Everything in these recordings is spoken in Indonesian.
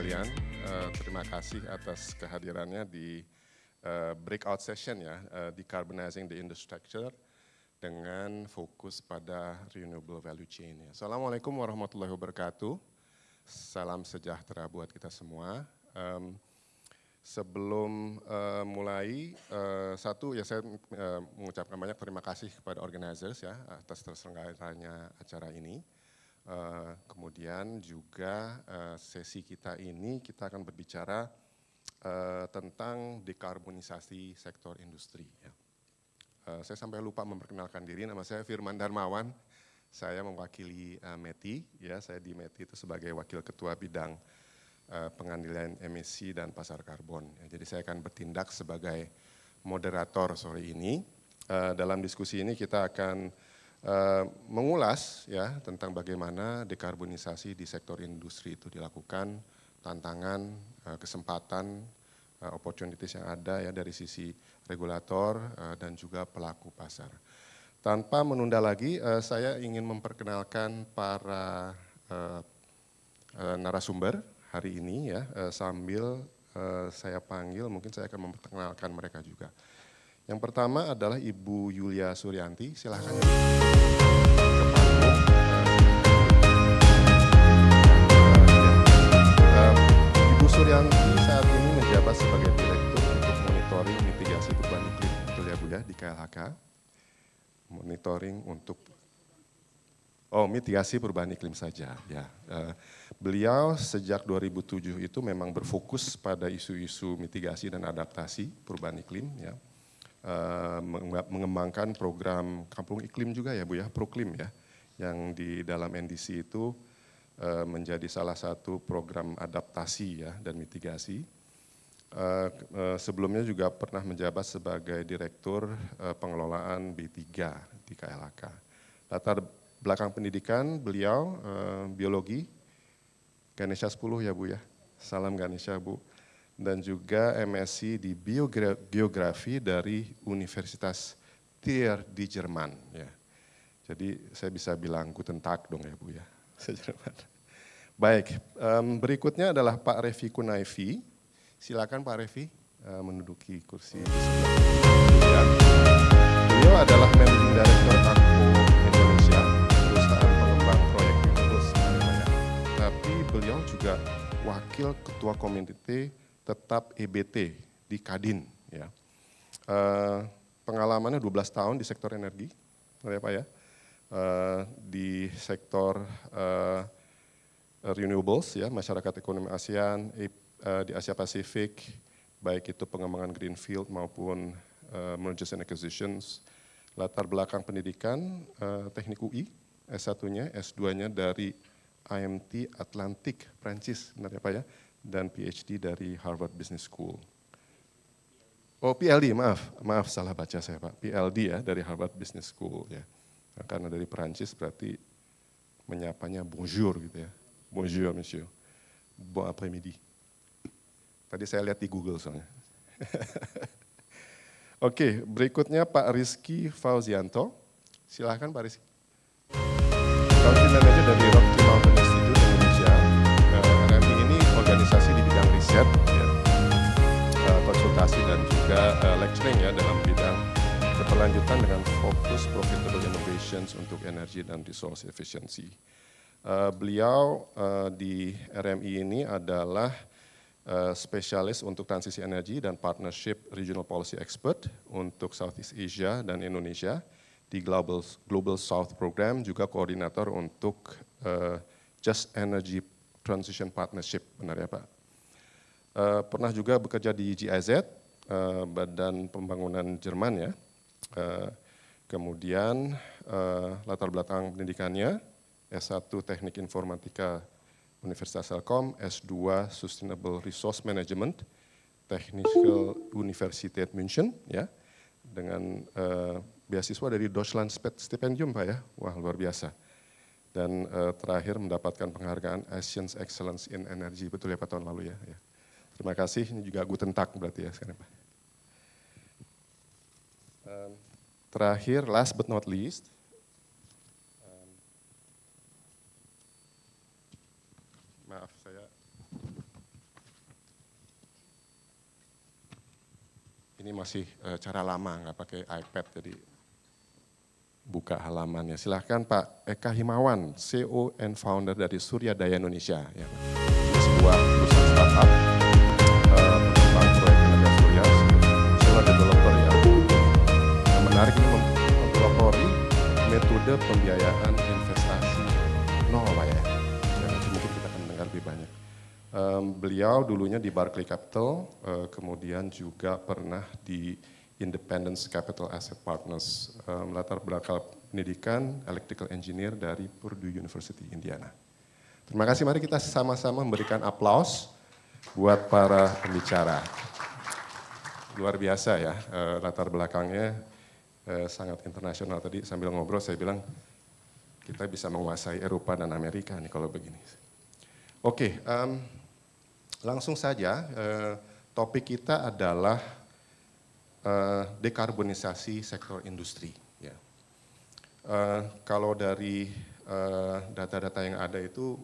sekalian, terima kasih atas kehadirannya di breakout session ya, Decarbonizing the Infrastructure dengan fokus pada renewable value chain. Ya. Assalamualaikum warahmatullahi wabarakatuh, salam sejahtera buat kita semua. Sebelum mulai, satu ya saya mengucapkan banyak terima kasih kepada organizers ya atas terselenggaranya acara ini. Kemudian juga sesi kita ini kita akan berbicara tentang dekarbonisasi sektor industri. Ya. Saya sampai lupa memperkenalkan diri, nama saya Firman Darmawan, saya mewakili METI, ya saya di METI itu sebagai wakil ketua bidang pengendalian emisi dan pasar karbon. Ya, jadi saya akan bertindak sebagai moderator sore ini. Dalam diskusi ini kita akan mengulas ya tentang bagaimana dekarbonisasi di sektor industri itu dilakukan, tantangan, kesempatan, opportunities yang ada ya dari sisi regulator dan juga pelaku pasar. Tanpa menunda lagi, saya ingin memperkenalkan para narasumber hari ini ya, sambil saya panggil, mungkin saya akan memperkenalkan mereka juga. Yang pertama adalah Ibu Yulia Suryanti, silahkan. Ibu Suryanti saat ini menjabat sebagai Direktur untuk Monitoring Mitigasi Perubahan Iklim, betul ya Bu ya, di KLHK. Monitoring untuk mitigasi perubahan iklim saja. Ya, beliau sejak 2007 itu memang berfokus pada isu-isu mitigasi dan adaptasi perubahan iklim. Ya. Mengembangkan program Kampung Iklim juga ya Bu ya, Proklim ya, yang di dalam NDC itu menjadi salah satu program adaptasi ya dan mitigasi. Sebelumnya juga pernah menjabat sebagai Direktur Pengelolaan B3 di KLHK. Latar belakang pendidikan beliau biologi, Ganesha 10 ya Bu ya, salam Ganesha Bu. Dan juga MSc di Biogeografi dari Universitas Trier di Jerman. Ya. Jadi saya bisa bilang Guten Tag dong ya Bu ya. Baik, berikutnya adalah Pak Revi Kunaifi. Silakan Pak Revi menduduki kursi di sebelah. Beliau adalah Managing Director Akpo Indonesia, perusahaan pengembang proyek renewables. Tapi beliau juga Wakil Ketua Komite Tetap EBT di Kadin. Ya. Pengalamannya 12 tahun di sektor energi, ya Pak ya, di sektor renewables, ya, masyarakat ekonomi ASEAN, di Asia Pasifik, baik itu pengembangan greenfield maupun mergers and acquisitions. Latar belakang pendidikan, teknik UI, S1-nya, S2-nya dari IMT Atlantic, Prancis, benar ya Pak ya? Dan PhD dari Harvard Business School. Oh PLD, maaf salah baca saya Pak. PLD ya dari Harvard Business School ya. Nah, karena dari Perancis berarti menyapanya bonjour gitu ya. Bonjour monsieur, bon après-midi. Tadi saya lihat di Google soalnya. Oke, berikutnya Pak Rizky Fauzianto. Silahkan Pak Rizky. Country Manager dari Rocky Mountain Institute Indonesia. RMI ini organisasi di bidang riset, ya, konsultasi dan juga lecturing ya dalam bidang keberlanjutan dengan fokus profitable innovations untuk energy dan resource efficiency. Beliau di RMI ini adalah spesialis untuk transisi energi dan partnership regional policy expert untuk Southeast Asia dan Indonesia di Global South Program, juga koordinator untuk Just Energy Transition Partnership, benar ya Pak? Pernah juga bekerja di GIZ, Badan Pembangunan Jerman ya. Kemudian latar belakang pendidikannya, S1 Teknik Informatika Universitas Telkom, S2 Sustainable Resource Management, Technische Universität München ya, dengan beasiswa dari Deutschland Stipendium Pak ya, wah luar biasa. Dan terakhir mendapatkan penghargaan Asian Excellence in Energy, betul ya Pak tahun lalu ya. Terima kasih, ini juga Guten Tag berarti ya sekarang Pak. Terakhir, last but not least, maaf saya Ini masih cara lama, nggak pakai iPad, jadi buka halamannya. Silahkan Pak Eka Himawan, CEO and founder dari Surya Daya Indonesia. Ya, ini sebuah perusahaan startup pengembang proyek tenaga surya, solar developer ya. Yang menarik ini mempelopori metode pembiayaan investasi nol Pak ya. Nanti mungkin kita akan mendengar lebih banyak. Beliau dulunya di Barclays Capital, kemudian juga pernah di Independence Capital Asset Partners, latar belakang pendidikan electrical engineer dari Purdue University, Indiana. Terima kasih, mari kita sama-sama memberikan aplaus buat para pembicara. Luar biasa ya, latar belakangnya sangat internasional. Tadi sambil ngobrol saya bilang kita bisa menguasai Eropa dan Amerika nih kalau begini. Oke, langsung saja topik kita adalah dekarbonisasi sektor industri. Ya. Kalau dari data-data yang ada itu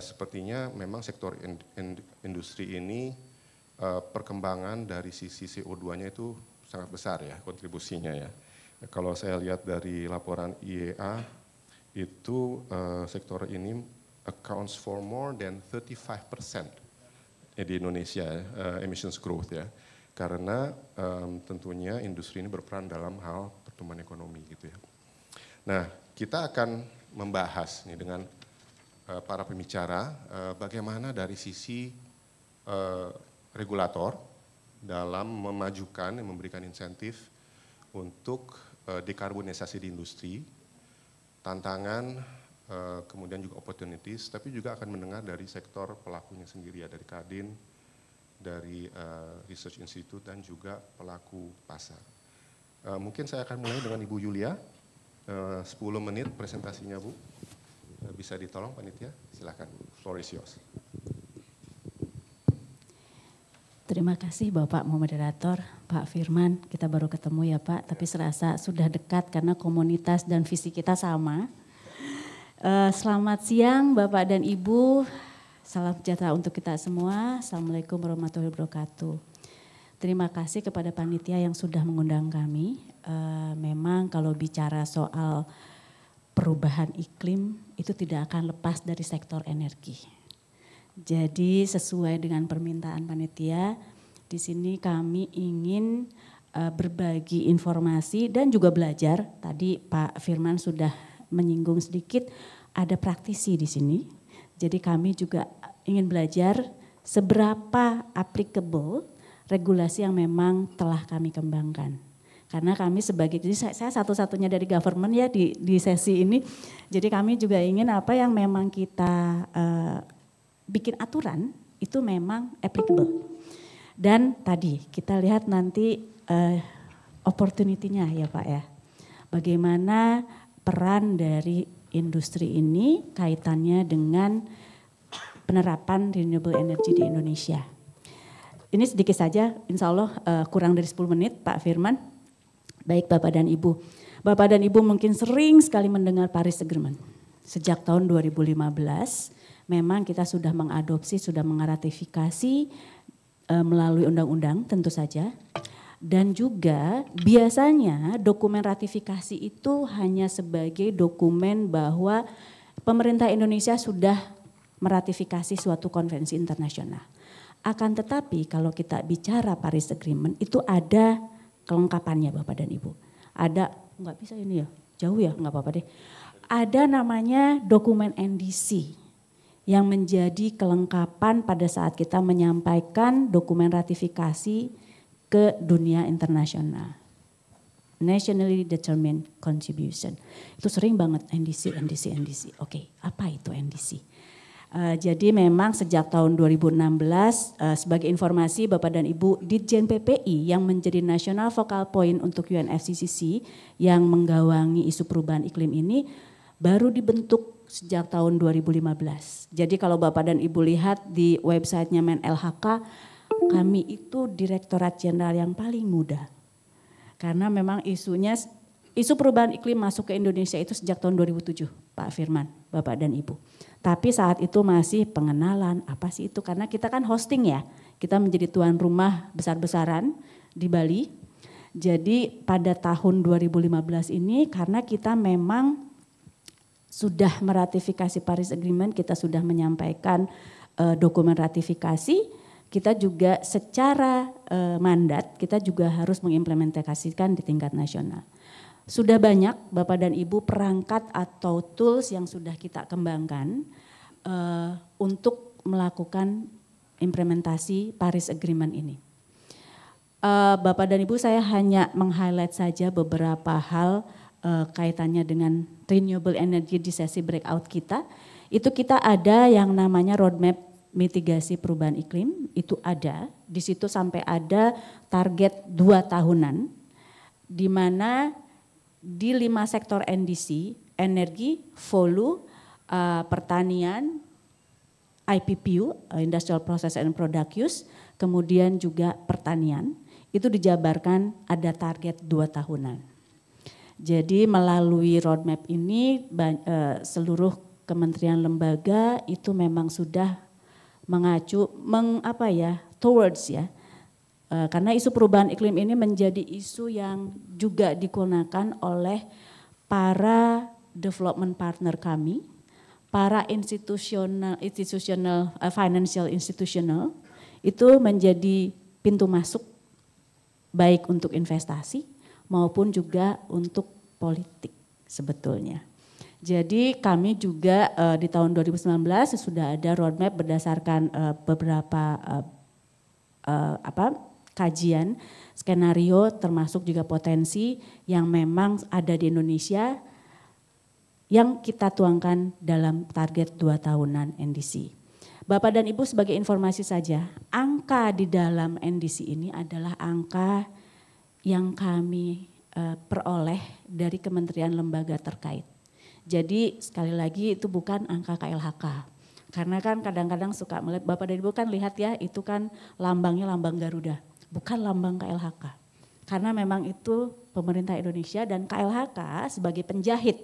sepertinya memang sektor industri ini perkembangan dari sisi CO2-nya itu sangat besar ya kontribusinya ya. Kalau saya lihat dari laporan IEA itu sektor ini accounts for more than 35% di Indonesia emissions growth ya, karena tentunya industri ini berperan dalam hal pertumbuhan ekonomi gitu ya. Nah kita akan membahas nih dengan para pembicara bagaimana dari sisi regulator dalam memajukan dan memberikan insentif untuk dekarbonisasi di industri, tantangan, kemudian juga opportunities, tapi juga akan mendengar dari sektor pelakunya sendiri ya, dari Kadin, dari Research Institute dan juga pelaku pasar. Mungkin saya akan mulai dengan Ibu Yulia, 10 menit presentasinya Bu. Bisa ditolong panitia, silakan, floor is yours. Terima kasih Bapak Moderator, Pak Firman, kita baru ketemu ya Pak, tapi serasa sudah dekat karena komunitas dan visi kita sama. Selamat siang Bapak dan Ibu, salam sejahtera untuk kita semua. Assalamualaikum warahmatullahi wabarakatuh. Terima kasih kepada panitia yang sudah mengundang kami. Memang kalau bicara soal perubahan iklim itu tidak akan lepas dari sektor energi. Jadi sesuai dengan permintaan panitia, di sini kami ingin berbagi informasi dan juga belajar. Tadi Pak Firman sudah menyinggung sedikit, ada praktisi di sini. Jadi kami juga ingin belajar seberapa applicable regulasi yang memang telah kami kembangkan. Karena kami sebagai, jadi saya satu-satunya dari government ya di sesi ini. Jadi kami juga ingin apa yang memang kita bikin aturan itu memang applicable. Dan tadi kita lihat nanti opportunity-nya ya Pak ya. Bagaimana peran dari industri ini kaitannya dengan penerapan renewable energy di Indonesia. Ini sedikit saja, insya Allah kurang dari 10 menit Pak Firman. Baik Bapak dan Ibu. Bapak dan Ibu mungkin sering sekali mendengar Paris Agreement. Sejak tahun 2015 memang kita sudah mengadopsi, sudah mengratifikasi melalui undang-undang tentu saja. Dan juga biasanya dokumen ratifikasi itu hanya sebagai dokumen bahwa pemerintah Indonesia sudah meratifikasi suatu konvensi internasional. Akan tetapi kalau kita bicara Paris Agreement itu ada kelengkapannya Bapak dan Ibu. Ada, nggak bisa ini ya, jauh ya, nggak apa-apa deh. Ada namanya dokumen NDC yang menjadi kelengkapan pada saat kita menyampaikan dokumen ratifikasi ke dunia internasional. Nationally Determined Contribution. Itu sering banget NDC. Oke, apa itu NDC? Jadi memang sejak tahun 2016 sebagai informasi Bapak dan Ibu, Ditjen PPI yang menjadi National Focal Point untuk UNFCCC yang menggawangi isu perubahan iklim ini baru dibentuk sejak tahun 2015. Jadi kalau Bapak dan Ibu lihat di websitenya MenLHK, kami itu Direktorat Jenderal yang paling muda. Karena memang isu perubahan iklim masuk ke Indonesia itu sejak tahun 2007, Pak Firman, Bapak dan Ibu. Tapi saat itu masih pengenalan, apa sih itu? Karena kita kan hosting ya, kita menjadi tuan rumah besar-besaran di Bali. Jadi pada tahun 2015 ini karena kita memang sudah meratifikasi Paris Agreement, kita sudah menyampaikan dokumen ratifikasi, kita juga secara mandat kita juga harus mengimplementasikan di tingkat nasional. Sudah banyak Bapak dan Ibu perangkat atau tools yang sudah kita kembangkan untuk melakukan implementasi Paris Agreement ini. Bapak dan Ibu, saya hanya meng-highlight saja beberapa hal kaitannya dengan renewable energy di sesi breakout kita. Itu kita ada yang namanya roadmap mitigasi perubahan iklim, itu ada. Di situ sampai ada target 2 tahunan, di mana di 5 sektor NDC, energi, volume, pertanian, IPPU, Industrial Process and Product Use, kemudian juga pertanian, itu dijabarkan ada target 2 tahunan. Jadi melalui roadmap ini seluruh kementerian lembaga itu memang sudah mengacu towards ya. Karena isu perubahan iklim ini menjadi isu yang juga digunakan oleh para development partner kami, para financial institutional itu menjadi pintu masuk baik untuk investasi maupun juga untuk politik sebetulnya. Jadi kami juga di tahun 2019 sudah ada roadmap berdasarkan beberapa kajian, skenario termasuk juga potensi yang memang ada di Indonesia yang kita tuangkan dalam target 2 tahunan NDC. Bapak dan Ibu sebagai informasi saja, angka di dalam NDC ini adalah angka yang kami peroleh dari kementerian lembaga terkait. Jadi sekali lagi itu bukan angka KLHK. Karena kan kadang-kadang suka melihat, Bapak dan Ibu kan lihat ya itu kan lambangnya lambang Garuda, bukan lambang KLHK. Karena memang itu pemerintah Indonesia dan KLHK sebagai penjahit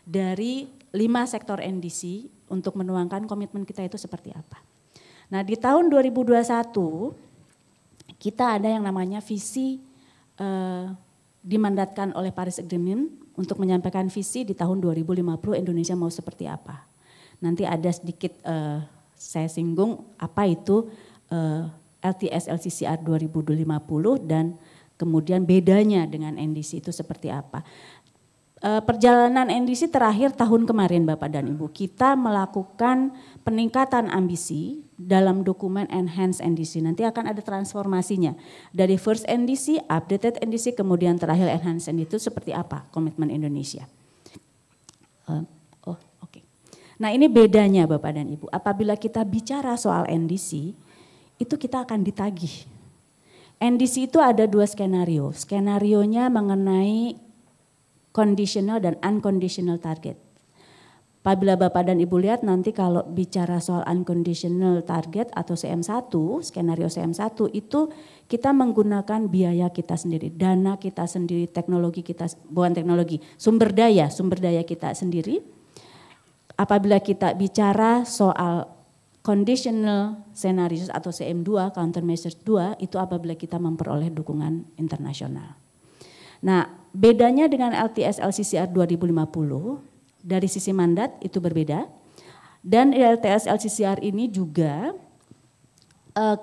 dari 5 sektor NDC untuk menuangkan komitmen kita itu seperti apa. Nah di tahun 2021 kita ada yang namanya visi dimandatkan oleh Paris Agreement untuk menyampaikan visi di tahun 2050 Indonesia mau seperti apa. Nanti ada sedikit saya singgung apa itu LTS LCCR 2050 dan kemudian bedanya dengan NDC itu seperti apa. Perjalanan NDC terakhir tahun kemarin Bapak dan Ibu, kita melakukan peningkatan ambisi dalam dokumen Enhanced NDC. Nanti akan ada transformasinya dari first NDC, updated NDC, kemudian terakhir Enhanced NDC itu seperti apa komitmen Indonesia. Oke. Nah ini bedanya Bapak dan Ibu, apabila kita bicara soal NDC, itu kita akan ditagih. NDC itu ada 2 skenario, skenarionya mengenai conditional dan unconditional target. Apabila Bapak dan Ibu lihat nanti kalau bicara soal unconditional target atau CM1, skenario CM1 itu kita menggunakan biaya kita sendiri, dana kita sendiri, teknologi kita, bukan teknologi, sumber daya kita sendiri. Apabila kita bicara soal conditional scenarios atau CM2, countermeasures 2, itu apabila kita memperoleh dukungan internasional. Nah, bedanya dengan LTS LCCR 2050 dari sisi mandat itu berbeda. Dan LTS LCCR ini juga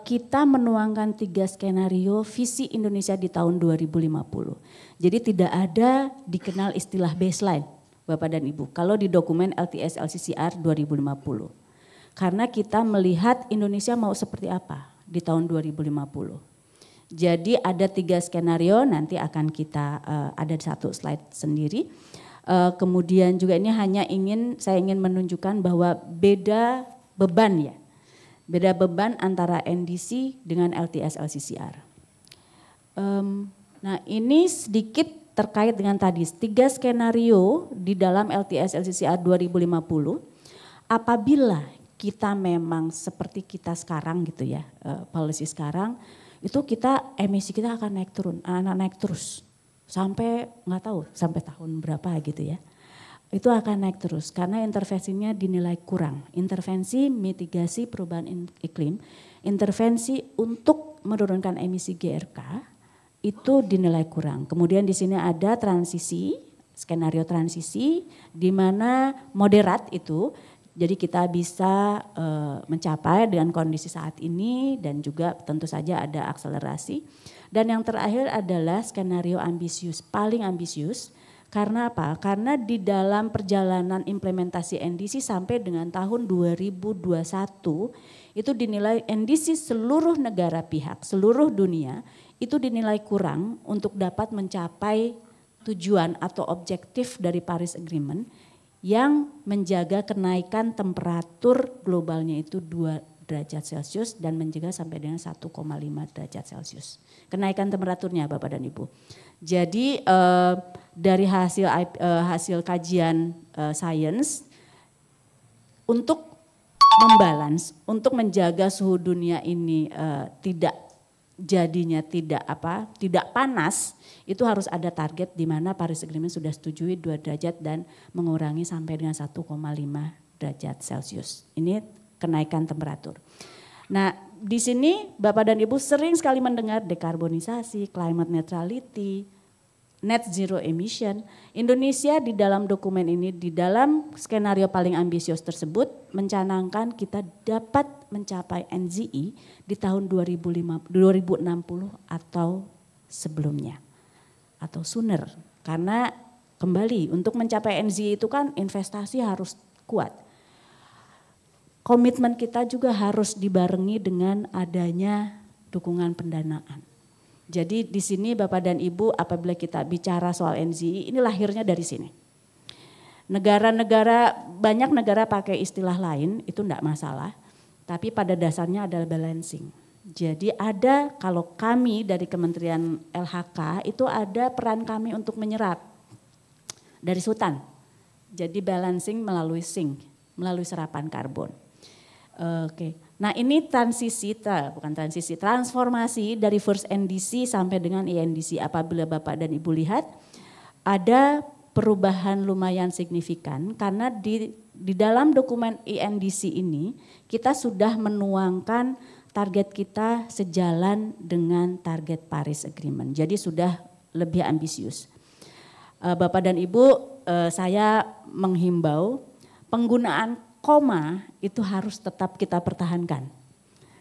kita menuangkan 3 skenario visi Indonesia di tahun 2050. Jadi tidak ada dikenal istilah baseline Bapak dan Ibu kalau di dokumen LTS LCCR 2050. Karena kita melihat Indonesia mau seperti apa di tahun 2050. Jadi ada 3 skenario, nanti akan kita ada 1 slide sendiri. Kemudian juga ini saya ingin menunjukkan bahwa beda beban ya. Beda beban antara NDC dengan LTS LCCR. Nah ini sedikit terkait dengan tadi 3 skenario di dalam LTS LCCR 2050. Apabila kita memang seperti kita sekarang gitu ya, policy sekarang, itu emisi kita akan naik terus sampai nggak tahu sampai tahun berapa gitu ya. Itu akan naik terus karena intervensinya dinilai kurang. Intervensi mitigasi perubahan iklim, intervensi untuk menurunkan emisi GRK itu dinilai kurang. Kemudian di sini ada transisi, skenario transisi di mana moderat itu, jadi kita bisa mencapai dengan kondisi saat ini dan juga tentu saja ada akselerasi. Dan yang terakhir adalah skenario ambisius, paling ambisius. Karena apa? Karena di dalam perjalanan implementasi NDC sampai dengan tahun 2021 itu dinilai NDC seluruh negara pihak, seluruh dunia itu dinilai kurang untuk dapat mencapai tujuan atau objektif dari Paris Agreement yang menjaga kenaikan temperatur globalnya itu 2 derajat Celcius dan mencegah sampai dengan 1,5 derajat Celcius. Kenaikan temperaturnya Bapak dan Ibu. Jadi dari hasil kajian sains untuk membalance, untuk menjaga suhu dunia ini tidak panas, itu harus ada target di mana Paris Agreement sudah setujui 2 derajat dan mengurangi sampai dengan 1,5 derajat Celcius. Ini kenaikan temperatur. Nah, di sini Bapak dan Ibu sering sekali mendengar dekarbonisasi, climate neutrality, net zero emission. Indonesia di dalam dokumen ini, di dalam skenario paling ambisius tersebut mencanangkan kita dapat mencapai NZE di tahun 2060 atau sebelumnya atau sooner. Karena kembali untuk mencapai NZE itu kan investasi harus kuat. Komitmen kita juga harus dibarengi dengan adanya dukungan pendanaan. Jadi di sini Bapak dan Ibu apabila kita bicara soal NZE ini lahirnya dari sini. Banyak negara pakai istilah lain itu enggak masalah. Tapi pada dasarnya adalah balancing. Jadi ada kalau kami dari Kementerian LHK itu ada peran kami untuk menyerap dari hutan. Jadi balancing melalui sink, melalui serapan karbon. Oke. Nah ini transformasi dari first NDC sampai dengan ENDC. Apabila Bapak dan Ibu lihat ada perubahan lumayan signifikan karena di dalam dokumen ENDC ini kita sudah menuangkan target kita sejalan dengan target Paris Agreement. Jadi sudah lebih ambisius. Bapak dan Ibu, saya menghimbau penggunaan koma itu harus tetap kita pertahankan.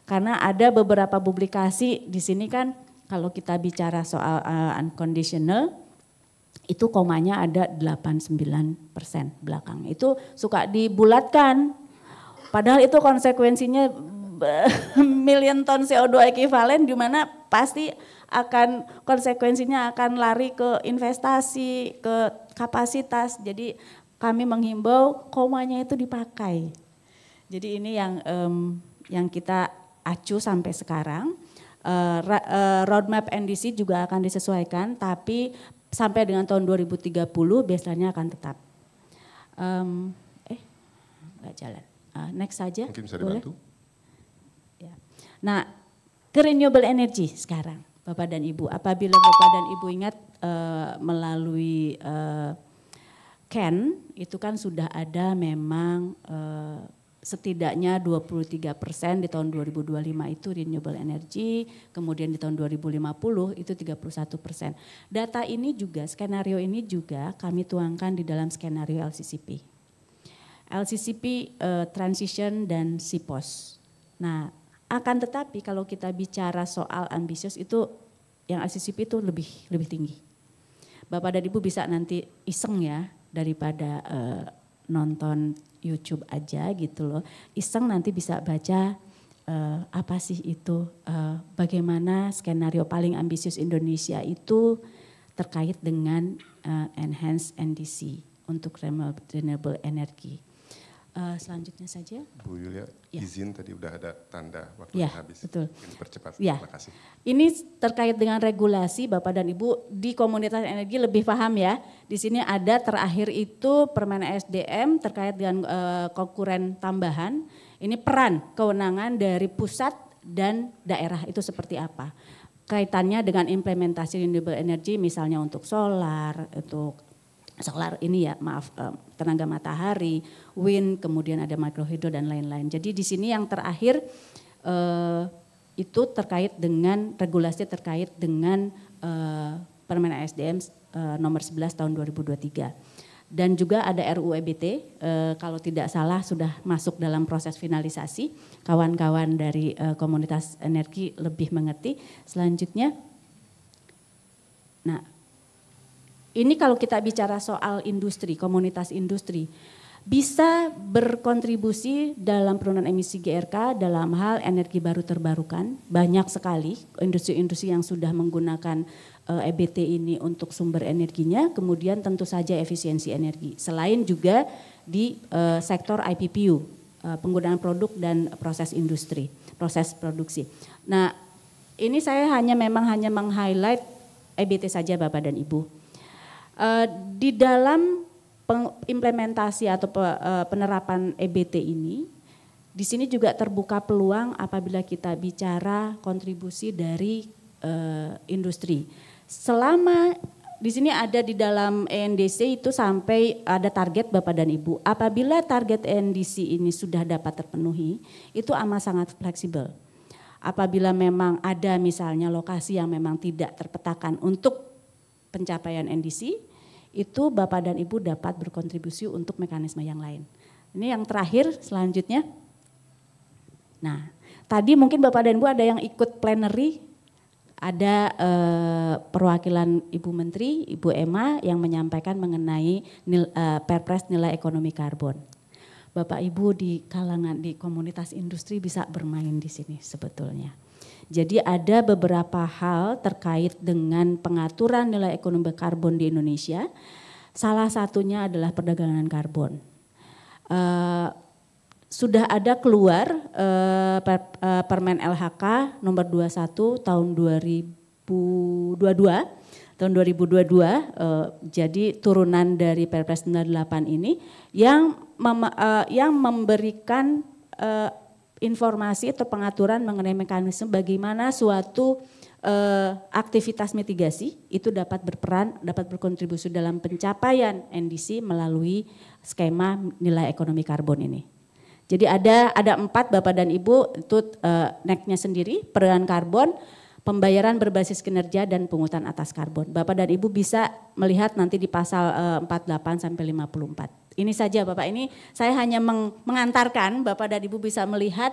Karena ada beberapa publikasi di sini kan kalau kita bicara soal unconditional itu komanya ada 89% belakang. Itu suka dibulatkan. Padahal itu konsekuensinya million ton CO2 ekivalen di mana pasti konsekuensinya akan lari ke investasi, ke kapasitas. Jadi kami menghimbau komanya itu dipakai. Jadi ini yang kita acu sampai sekarang. Roadmap NDC juga akan disesuaikan, tapi sampai dengan tahun 2030 biasanya akan tetap. Nggak jalan. Next saja. Mungkin bisa dibantu. Ya. Nah, ke renewable energy sekarang, Bapak dan Ibu. Apabila Bapak dan Ibu ingat melalui Ken itu kan sudah ada memang setidaknya 23% di tahun 2025 itu renewable energy, kemudian di tahun 2050 itu 31%. Data ini juga, skenario ini juga kami tuangkan di dalam skenario LCCP. LCCP transition dan SIPOS. Nah, akan tetapi kalau kita bicara soal ambisius itu yang LCCP itu lebih tinggi. Bapak dan Ibu bisa nanti iseng ya, daripada nonton YouTube aja gitu loh. Iseng nanti bisa baca apa sih itu, bagaimana skenario paling ambisius Indonesia itu terkait dengan enhanced NDC untuk renewable energy. Selanjutnya saja. Bu Yulia, ya. Izin tadi udah ada tanda waktu ya, habis. Betul. Ini percepat, ya. terima kasih. Ini terkait dengan regulasi Bapak dan Ibu di komunitas energi lebih paham ya. Di sini ada terakhir itu Permen SDM terkait dengan konkuren tambahan. Ini peran kewenangan dari pusat dan daerah itu seperti apa. Kaitannya dengan implementasi renewable energy misalnya untuk solar ini ya tenaga matahari, wind, kemudian ada microhydro dan lain-lain. Jadi di sini yang terakhir itu terkait dengan regulasi terkait dengan Permen ASDM nomor 11 tahun 2023. Dan juga ada RUU EBT, kalau tidak salah sudah masuk dalam proses finalisasi. Kawan-kawan dari komunitas energi lebih mengerti. Selanjutnya, nah ini kalau kita bicara soal industri, komunitas industri, bisa berkontribusi dalam penurunan emisi GRK dalam hal energi baru terbarukan. Banyak sekali industri-industri yang sudah menggunakan EBT ini untuk sumber energinya, kemudian tentu saja efisiensi energi. Selain juga di sektor IPPU, penggunaan produk dan proses industri, proses produksi. Nah, ini saya memang hanya meng-highlight EBT saja Bapak dan Ibu. Di dalam implementasi atau penerapan EBT ini, di sini juga terbuka peluang apabila kita bicara kontribusi dari industri. Selama di sini ada di dalam ENDC itu sampai ada target Bapak dan Ibu. Apabila target ENDC ini sudah dapat terpenuhi, itu amat sangat fleksibel. Apabila memang ada misalnya lokasi yang memang tidak terpetakan untuk pencapaian NDC, itu Bapak dan Ibu dapat berkontribusi untuk mekanisme yang lain. Ini yang terakhir selanjutnya. Nah, tadi mungkin Bapak dan Ibu ada yang ikut plenary, ada perwakilan Ibu Menteri, Ibu Emma yang menyampaikan mengenai Perpres nilai ekonomi karbon. Bapak Ibu di kalangan di komunitas industri bisa bermain di sini sebetulnya. Jadi ada beberapa hal terkait dengan pengaturan nilai ekonomi karbon di Indonesia. Salah satunya adalah perdagangan karbon. Sudah ada keluar Permen LHK nomor 21 tahun 2022. Tahun 2022 jadi turunan dari Perpres 98 ini yang memberikan informasi atau pengaturan mengenai mekanisme bagaimana suatu aktivitas mitigasi itu dapat berperan, dapat berkontribusi dalam pencapaian NDC melalui skema nilai ekonomi karbon ini. Jadi ada 4 Bapak dan Ibu, itu NEC-nya sendiri, peran karbon, pembayaran berbasis kinerja dan pungutan atas karbon. Bapak dan Ibu bisa melihat nanti di pasal 48 sampai 54. Ini saja Bapak, ini saya hanya mengantarkan Bapak dan Ibu bisa melihat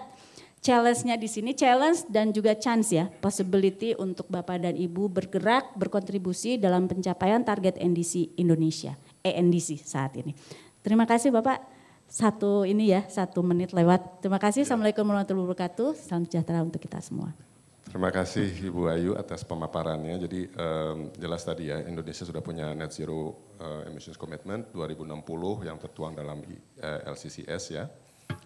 challenge-nya di sini, challenge dan juga chance ya, possibility untuk Bapak dan Ibu bergerak, berkontribusi dalam pencapaian target NDC Indonesia, ENDC saat ini. Terima kasih Bapak. 1 menit lewat. Terima kasih. Assalamualaikum warahmatullahi wabarakatuh. Salam sejahtera untuk kita semua. Terima kasih Ibu Ayu atas pemaparannya. Jadi jelas tadi ya, Indonesia sudah punya net zero emissions commitment 2060 yang tertuang dalam LCCS ya.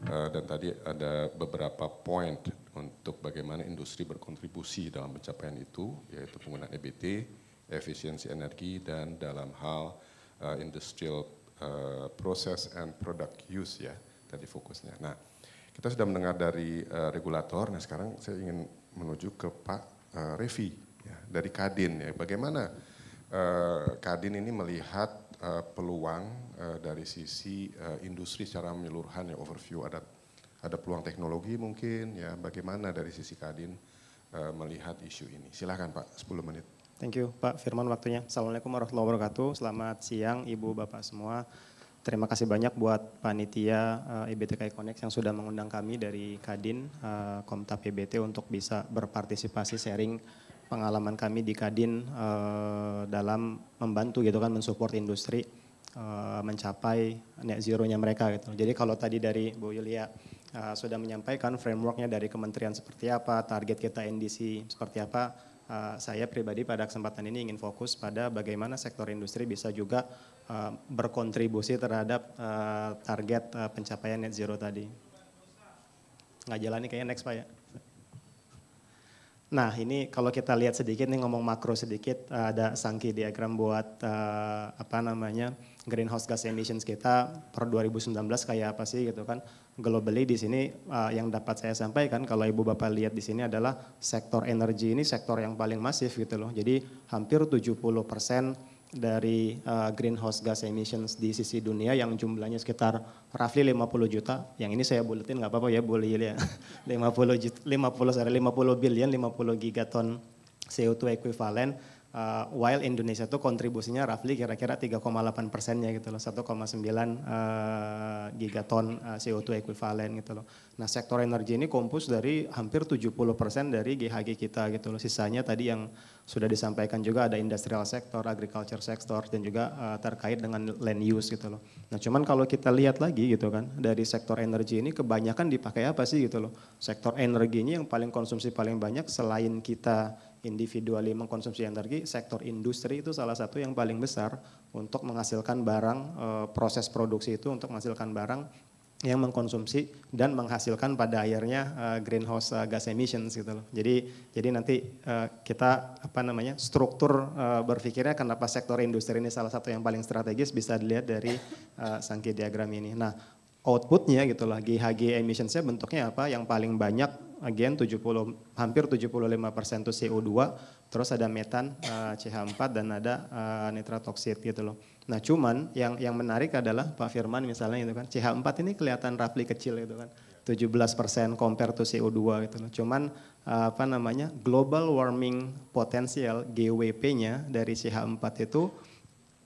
Dan tadi ada beberapa poin untuk bagaimana industri berkontribusi dalam pencapaian itu, yaitu penggunaan EBT, efisiensi energi, dan dalam hal industrial process and product use ya, tadi fokusnya. Nah, kita sudah mendengar dari regulator, nah sekarang saya ingin menuju ke Pak Revi ya, dari Kadin ya. Bagaimana Kadin ini melihat peluang dari sisi industri secara menyeluruhan ya, overview, ada peluang teknologi mungkin ya, bagaimana dari sisi Kadin melihat isu ini. Silakan Pak, 10 menit. Thank you Pak Firman waktunya. Assalamualaikum warahmatullahi wabarakatuh. Selamat siang Ibu Bapak semua. Terima kasih banyak buat panitia EBTKI Connect yang sudah mengundang kami dari Kadin, Komtab EBT untuk bisa berpartisipasi sharing pengalaman kami di Kadin dalam membantu gitu kan mensupport industri mencapai net zero-nya mereka gitu. Jadi kalau tadi dari Bu Yulia sudah menyampaikan framework-nya dari kementerian seperti apa, target kita NDC seperti apa, saya pribadi pada kesempatan ini ingin fokus pada bagaimana sektor industri bisa juga berkontribusi terhadap target pencapaian net zero tadi. Nggak jalan nih kayaknya, next Pak ya. Nah ini kalau kita lihat sedikit nih, ngomong makro sedikit, ada Sankey diagram buat greenhouse gas emissions kita per 2019 kayak apa sih gitu kan. Globally di sini yang dapat saya sampaikan kalau Ibu Bapak lihat di sini adalah sektor energi ini sektor yang paling masif gitu loh. Jadi hampir 70% dari greenhouse gas emissions di sisi dunia yang jumlahnya sekitar roughly 50 juta. Yang ini saya buletin nggak apa-apa ya, boleh ya. 50 billion, 50 gigaton CO2 equivalent. while Indonesia itu kontribusinya roughly kira-kira 3,8%-nya gitu loh, 1,9 gigaton CO2 equivalent gitu loh. Nah sektor energi ini kompos dari hampir 70% dari GHG kita gitu loh. Sisanya tadi yang sudah disampaikan juga ada industrial sector, agriculture sector, dan juga terkait dengan land use gitu loh. Nah cuman kalau kita lihat lagi gitu kan, dari sektor energi ini kebanyakan dipakai apa sih gitu loh. Sektor energi ini yang paling konsumsi paling banyak selain kita individually mengkonsumsi energi, sektor industri itu salah satu yang paling besar untuk menghasilkan barang, proses produksi itu untuk menghasilkan barang yang mengkonsumsi dan menghasilkan pada akhirnya greenhouse gas emissions gitu loh. Jadi nanti kita struktur berpikirnya kenapa sektor industri ini salah satu yang paling strategis bisa dilihat dari Sankey diagram ini. Nah outputnya gitu lah, GHG emissionsnya bentuknya apa? Yang paling banyak again hampir 75% itu CO2, terus ada metan, CH4 dan ada nitrat oksid gitu loh. Nah cuman yang menarik adalah Pak Firman misalnya itu kan, CH4 ini kelihatan roughly kecil gitu kan, 17% compare to CO2 gitu loh. Cuman global warming potential GWP-nya dari CH4 itu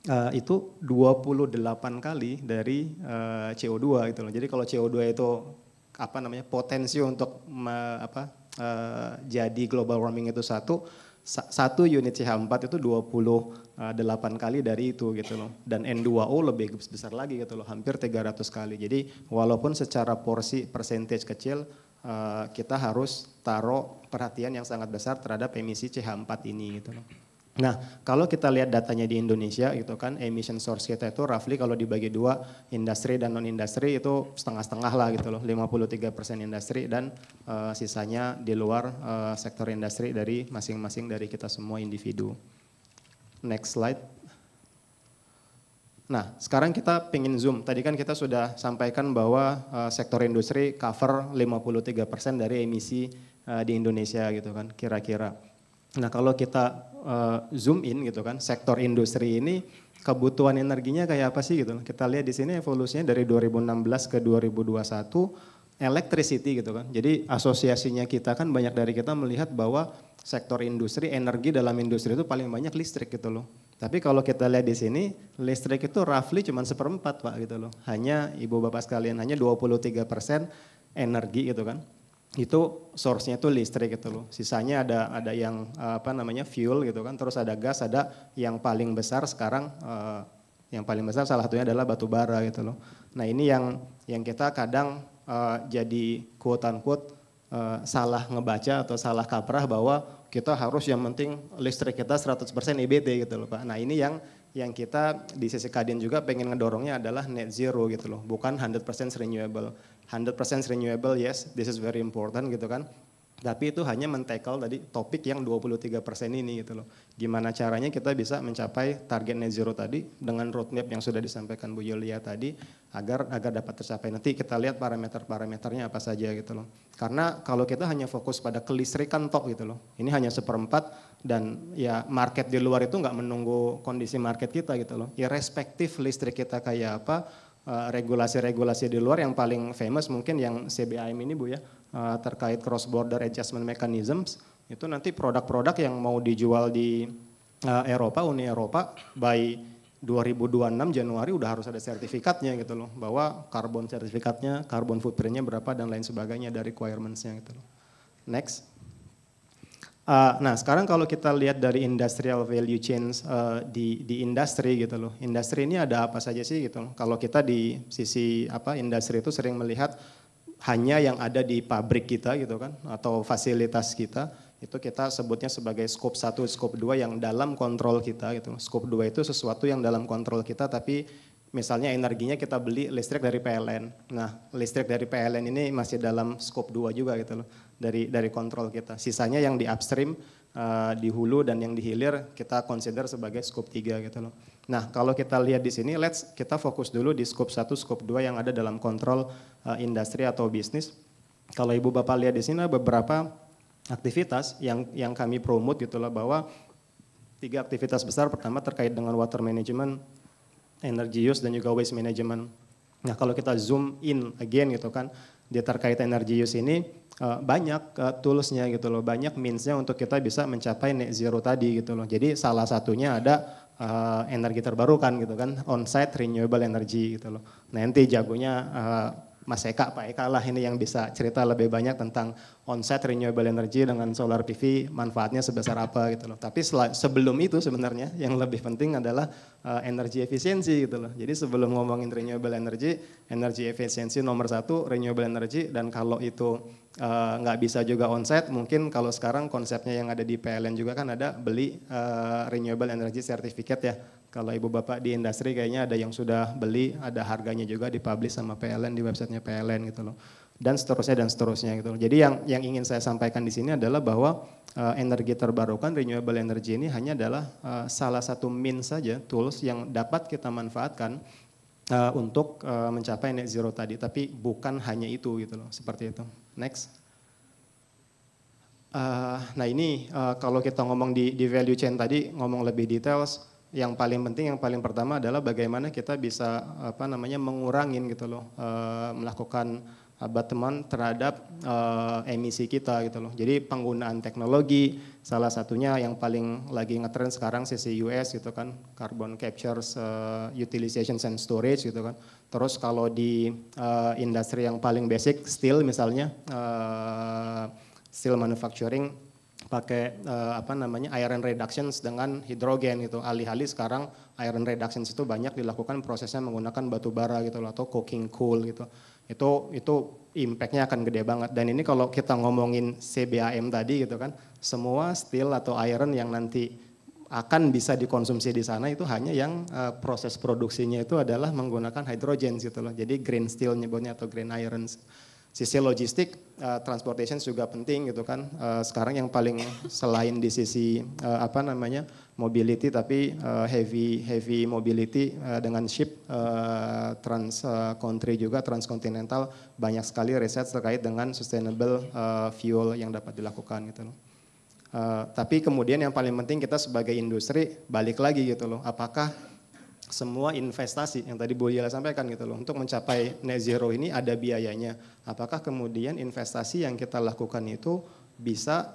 28 kali dari CO2 gitu loh. Jadi kalau CO2 itu potensi untuk jadi global warming itu satu unit CH4 itu 28 kali dari itu gitu loh. Dan N2O lebih besar lagi gitu loh, hampir 300 kali. Jadi walaupun secara porsi percentage kecil, kita harus taruh perhatian yang sangat besar terhadap emisi CH4 ini gitu loh. Nah, kalau kita lihat datanya di Indonesia gitu kan, emission source kita itu roughly kalau dibagi dua, industri dan non-industri itu setengah-setengah lah gitu loh, 53% industri dan sisanya di luar sektor industri dari masing-masing dari kita semua individu. Next slide. Nah, sekarang kita pengen zoom. Tadi kan kita sudah sampaikan bahwa sektor industri cover 53% dari emisi di Indonesia gitu kan, kira-kira. Nah kalau kita zoom in gitu kan, sektor industri ini kebutuhan energinya kayak apa sih gitu. Kita lihat di sini evolusinya dari 2016 ke 2021, electricity gitu kan. Jadi asosiasinya kita kan banyak dari kita melihat bahwa sektor industri, energi dalam industri itu paling banyak listrik gitu loh. Tapi kalau kita lihat di sini, listrik itu roughly cuma 1/4 Pak gitu loh. Hanya ibu bapak sekalian, hanya 23% energi gitu kan. Itu source-nya itu listrik gitu loh. Sisanya ada yang fuel gitu kan, terus ada gas, ada yang paling besar sekarang yang paling besar salah satunya adalah batu bara gitu loh. Nah, ini yang kita kadang jadi quote unquote salah ngebaca atau salah kaprah bahwa kita harus yang penting listrik kita 100% EBT gitu loh Pak. Nah, ini yang kita di sisi Kadin juga pengen ngedorongnya adalah net zero gitu loh, bukan 100% renewable. 100% renewable, yes, this is very important gitu kan. Tapi itu hanya men-tackle tadi topik yang 23% ini gitu loh. Gimana caranya kita bisa mencapai target net zero tadi dengan roadmap yang sudah disampaikan Bu Yulia tadi agar dapat tercapai. Nanti kita lihat parameter-parameternya apa saja gitu loh. Karena kalau kita hanya fokus pada kelistrikan tok gitu loh. Ini hanya 1/4 dan ya market di luar itu nggak menunggu kondisi market kita gitu loh. Irrespective listrik kita kayak apa, regulasi-regulasi di luar yang paling famous mungkin yang CBAM ini Bu ya, terkait cross border adjustment mechanisms, itu nanti produk-produk yang mau dijual di Uni Eropa by 2026 Januari udah harus ada sertifikatnya gitu loh, bahwa karbon sertifikatnya, karbon footprintnya berapa dan lain sebagainya dari requirements-nya gitu loh. Next. Nah sekarang kalau kita lihat dari industrial value chains di industri gitu loh. Industri ini ada apa saja sih gitu loh. Kalau kita di sisi industri itu sering melihat hanya yang ada di pabrik kita gitu kan, atau fasilitas kita, itu kita sebutnya sebagai scope 1, scope 2 yang dalam kontrol kita gitu. Scope 2 itu sesuatu yang dalam kontrol kita tapi misalnya energinya kita beli listrik dari PLN. Nah listrik dari PLN ini masih dalam scope 2 juga gitu loh. Dari kontrol kita. Sisanya yang di upstream, di hulu dan yang di hilir kita consider sebagai scope 3 gitu loh. Nah, kalau kita lihat di sini kita fokus dulu di scope 1, scope 2 yang ada dalam kontrol industri atau bisnis. Kalau Ibu Bapak lihat di sini beberapa aktivitas yang kami promote gitu loh, bahwa 3 aktivitas besar. Pertama terkait dengan water management, energy use dan juga waste management. Nah, kalau kita zoom in again gitu kan, di terkait energy use ini banyak toolsnya gitu loh, banyak meansnya untuk kita bisa mencapai net zero tadi gitu loh. Jadi salah satunya ada energi terbarukan gitu kan, on-site renewable energy gitu loh. Nanti jagonya Mas Eka, Pak Eka lah ini yang bisa cerita lebih banyak tentang on-site renewable energy dengan solar PV, manfaatnya sebesar apa gitu loh. Tapi sebelum itu sebenarnya yang lebih penting adalah energi efisiensi gitu loh. Jadi sebelum ngomongin renewable energy efisiensi nomor 1 renewable energy, dan kalau itu nggak bisa juga on-site, mungkin kalau sekarang konsepnya yang ada di PLN juga kan ada beli renewable energy certificate ya. Kalau ibu bapak di industri kayaknya ada yang sudah beli, ada harganya juga dipublish sama PLN di websitenya PLN gitu loh. Dan seterusnya gitu loh. Jadi yang ingin saya sampaikan di sini adalah bahwa energi terbarukan, renewable energy ini hanya adalah salah satu means saja, tools yang dapat kita manfaatkan untuk mencapai net zero tadi. Tapi bukan hanya itu gitu loh, seperti itu. Next. Nah ini kalau kita ngomong di value chain tadi, ngomong lebih details, yang paling penting, yang paling pertama adalah bagaimana kita bisa mengurangin gitu loh, melakukan abatement terhadap emisi kita gitu loh. Jadi penggunaan teknologi, salah satunya yang paling lagi ngetrend sekarang CCUS gitu kan, carbon capture utilization and storage gitu kan. Terus kalau di industri yang paling basic, steel misalnya, steel manufacturing, pakai iron reductions dengan hidrogen gitu. Alih-alih sekarang iron reductions itu banyak dilakukan prosesnya menggunakan batu bara gitu loh, atau coking coal gitu. Itu impact-nya akan gede banget. Dan ini kalau kita ngomongin CBAM tadi gitu kan, semua steel atau iron yang nanti akan bisa dikonsumsi di sana itu hanya yang proses produksinya itu adalah menggunakan hydrogen gitu loh. Jadi green steel nyebutnya atau green irons. Sisi logistik, transportation juga penting gitu kan. Sekarang yang paling selain di sisi mobility, tapi heavy mobility dengan ship, trans country juga, transkontinental, banyak sekali riset terkait dengan sustainable fuel yang dapat dilakukan gitu loh. Tapi kemudian yang paling penting kita sebagai industri balik lagi gitu loh, apakah semua investasi yang tadi Bu Yela sampaikan gitu loh, untuk mencapai net zero ini ada biayanya. Apakah kemudian investasi yang kita lakukan itu bisa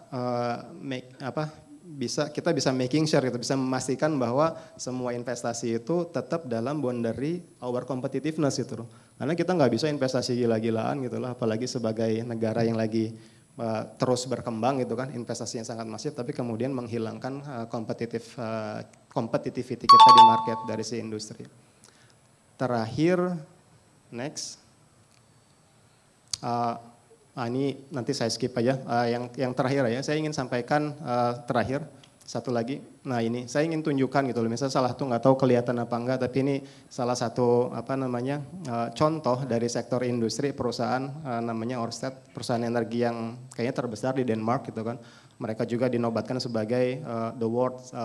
kita bisa making sure gitu, bisa memastikan bahwa semua investasi itu tetap dalam boundary our competitiveness gitu loh. Karena kita nggak bisa investasi gila-gilaan gitu loh, apalagi sebagai negara yang lagi terus berkembang gitu kan, investasi yang sangat masif tapi kemudian menghilangkan competitivity kita di market dari si industri. Terakhir, next. Ini nanti saya skip aja. Yang terakhir ya, saya ingin sampaikan terakhir satu lagi. Nah ini saya ingin tunjukkan gitu loh. Misalnya salah tuh nggak tahu kelihatan apa enggak, tapi ini salah satu contoh dari sektor industri perusahaan namanya Ørsted, perusahaan energi yang kayaknya terbesar di Denmark gitu kan. Mereka juga dinobatkan sebagai the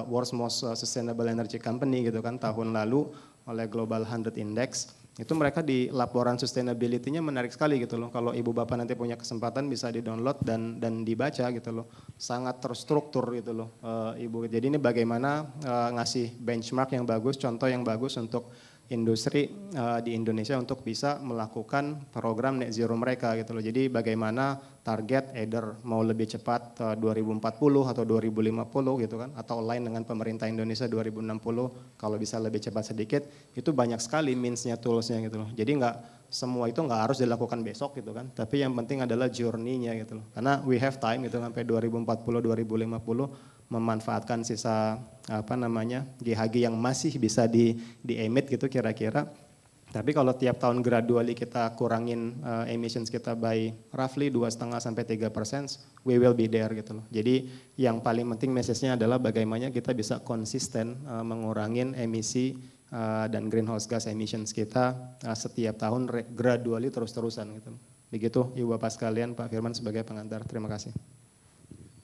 world's most sustainable energy company gitu kan tahun lalu oleh Global 100 Index. Itu mereka di laporan sustainability-nya menarik sekali gitu loh. Kalau ibu bapak nanti punya kesempatan bisa di-download dan dibaca gitu loh. Sangat terstruktur gitu loh ibu. Jadi ini bagaimana ngasih benchmark yang bagus, contoh yang bagus untuk industri di Indonesia untuk bisa melakukan program net zero mereka gitu loh. Jadi bagaimana target either mau lebih cepat 2040 atau 2050 gitu kan, atau align dengan pemerintah Indonesia 2060 kalau bisa lebih cepat sedikit, itu banyak sekali means-nya, tools-nya gitu loh. Jadi semua itu nggak harus dilakukan besok gitu kan, tapi yang penting adalah journey-nya gitu loh. Karena we have time gitu sampai 2040 2050 memanfaatkan sisa GHG yang masih bisa di-emit gitu kira-kira. Tapi kalau tiap tahun gradually kita kurangin emissions kita by roughly 2,5 sampai 3%, we will be there gitu loh. Jadi yang paling penting message-nya adalah bagaimana kita bisa konsisten mengurangin emisi dan greenhouse gas emissions kita setiap tahun gradually terus-terusan gitu loh. Begitu Ibu Bapak sekalian, Pak Firman sebagai pengantar. Terima kasih.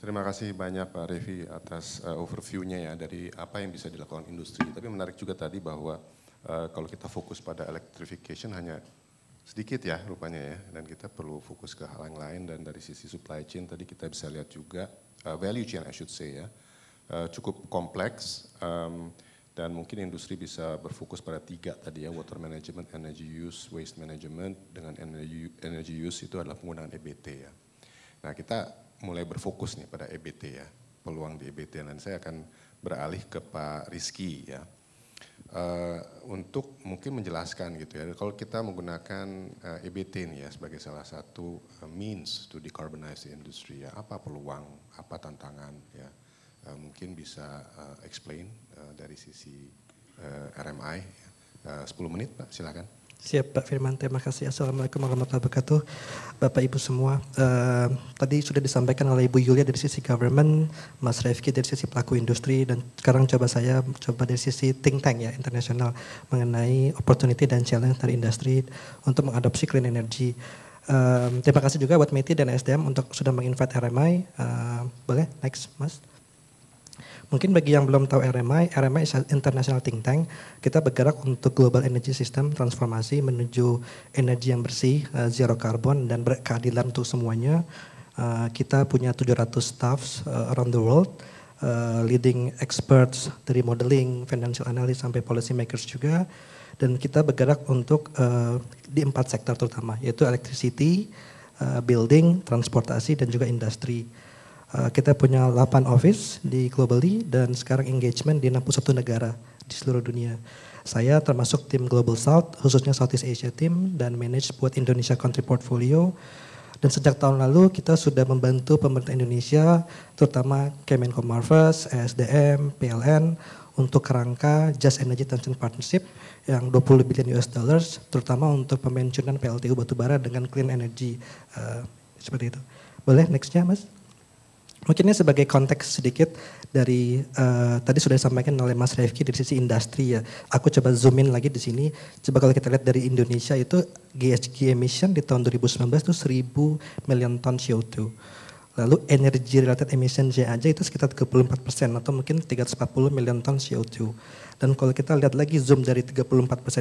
Terima kasih banyak Pak Revi atas overview-nya ya dari apa yang bisa dilakukan industri. Tapi menarik juga tadi bahwa kalau kita fokus pada electrification hanya sedikit ya rupanya ya. Dan kita perlu fokus ke hal yang lain, dan dari sisi supply chain tadi kita bisa lihat juga, value chain I should say ya, cukup kompleks. Dan mungkin industri bisa berfokus pada 3 tadi ya, water management, energy use, waste management, dengan energy use itu adalah penggunaan EBT ya. Nah kita mulai berfokus nih pada EBT ya, peluang di EBT, dan saya akan beralih ke Pak Rizky ya. Untuk mungkin menjelaskan gitu ya, kalau kita menggunakan EBT nih ya sebagai salah satu means to decarbonize the industry ya, apa peluang, apa tantangan ya. Mungkin bisa explain dari sisi RMI. 10 menit Pak, silakan. Siap Pak Firman, terima kasih. Assalamualaikum warahmatullahi wabarakatuh. Bapak Ibu semua, tadi sudah disampaikan oleh Ibu Yulia dari sisi government, Mas Refki dari sisi pelaku industri, dan sekarang saya coba dari sisi think tank ya, internasional, mengenai opportunity dan challenge dari industri untuk mengadopsi clean energy. Terima kasih juga buat METI dan SDM untuk sudah menginvite RMI. Boleh, next Mas. Mungkin bagi yang belum tahu RMI is international think tank. Kita bergerak untuk global energy system transformasi menuju energi yang bersih, zero carbon dan berkeadilan untuk semuanya. Kita punya 700 staffs around the world, leading experts dari modeling, financial analyst sampai policy makers juga. Dan kita bergerak untuk di 4 sektor terutama, yaitu electricity, building, transportasi dan juga industri. Kita punya 8 office di globally dan sekarang engagement di 61 negara di seluruh dunia. Saya termasuk tim Global South, khususnya Southeast Asia team, dan manage buat Indonesia Country Portfolio. Dan sejak tahun lalu kita sudah membantu pemerintah Indonesia, terutama Kemenko Marves, ESDM, PLN, untuk kerangka Just Energy Transition Partnership yang 20 billion US dollars, terutama untuk pemencunan PLTU batubara dengan clean energy. Seperti itu. Boleh nextnya Mas? Mungkin ini sebagai konteks sedikit dari tadi sudah disampaikan oleh Mas Refki dari sisi industri ya. Aku coba zoom in lagi di sini. Coba kalau kita lihat dari Indonesia itu GHG emission di tahun 2019 itu 1000 million ton CO2. Lalu energy related emission-nya aja itu sekitar 34% atau mungkin 340 million ton CO2. Dan kalau kita lihat lagi zoom dari 34%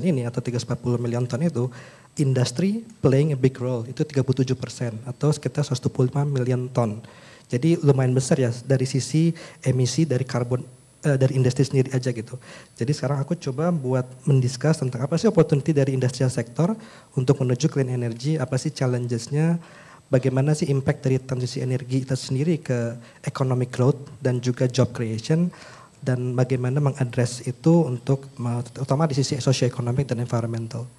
ini atau 340 million ton itu, industri playing a big role itu 37% atau sekitar 125 million ton. Jadi lumayan besar ya dari sisi emisi dari karbon dari industri sendiri aja gitu. Jadi sekarang aku coba buat mendiskus tentang apa sih opportunity dari industrial sector untuk menuju clean energy, apa sih challenges-nya, bagaimana sih impact dari transisi energi itu sendiri ke economic growth dan juga job creation, dan bagaimana mengadres itu untuk terutama di sisi socio-economic dan environmental.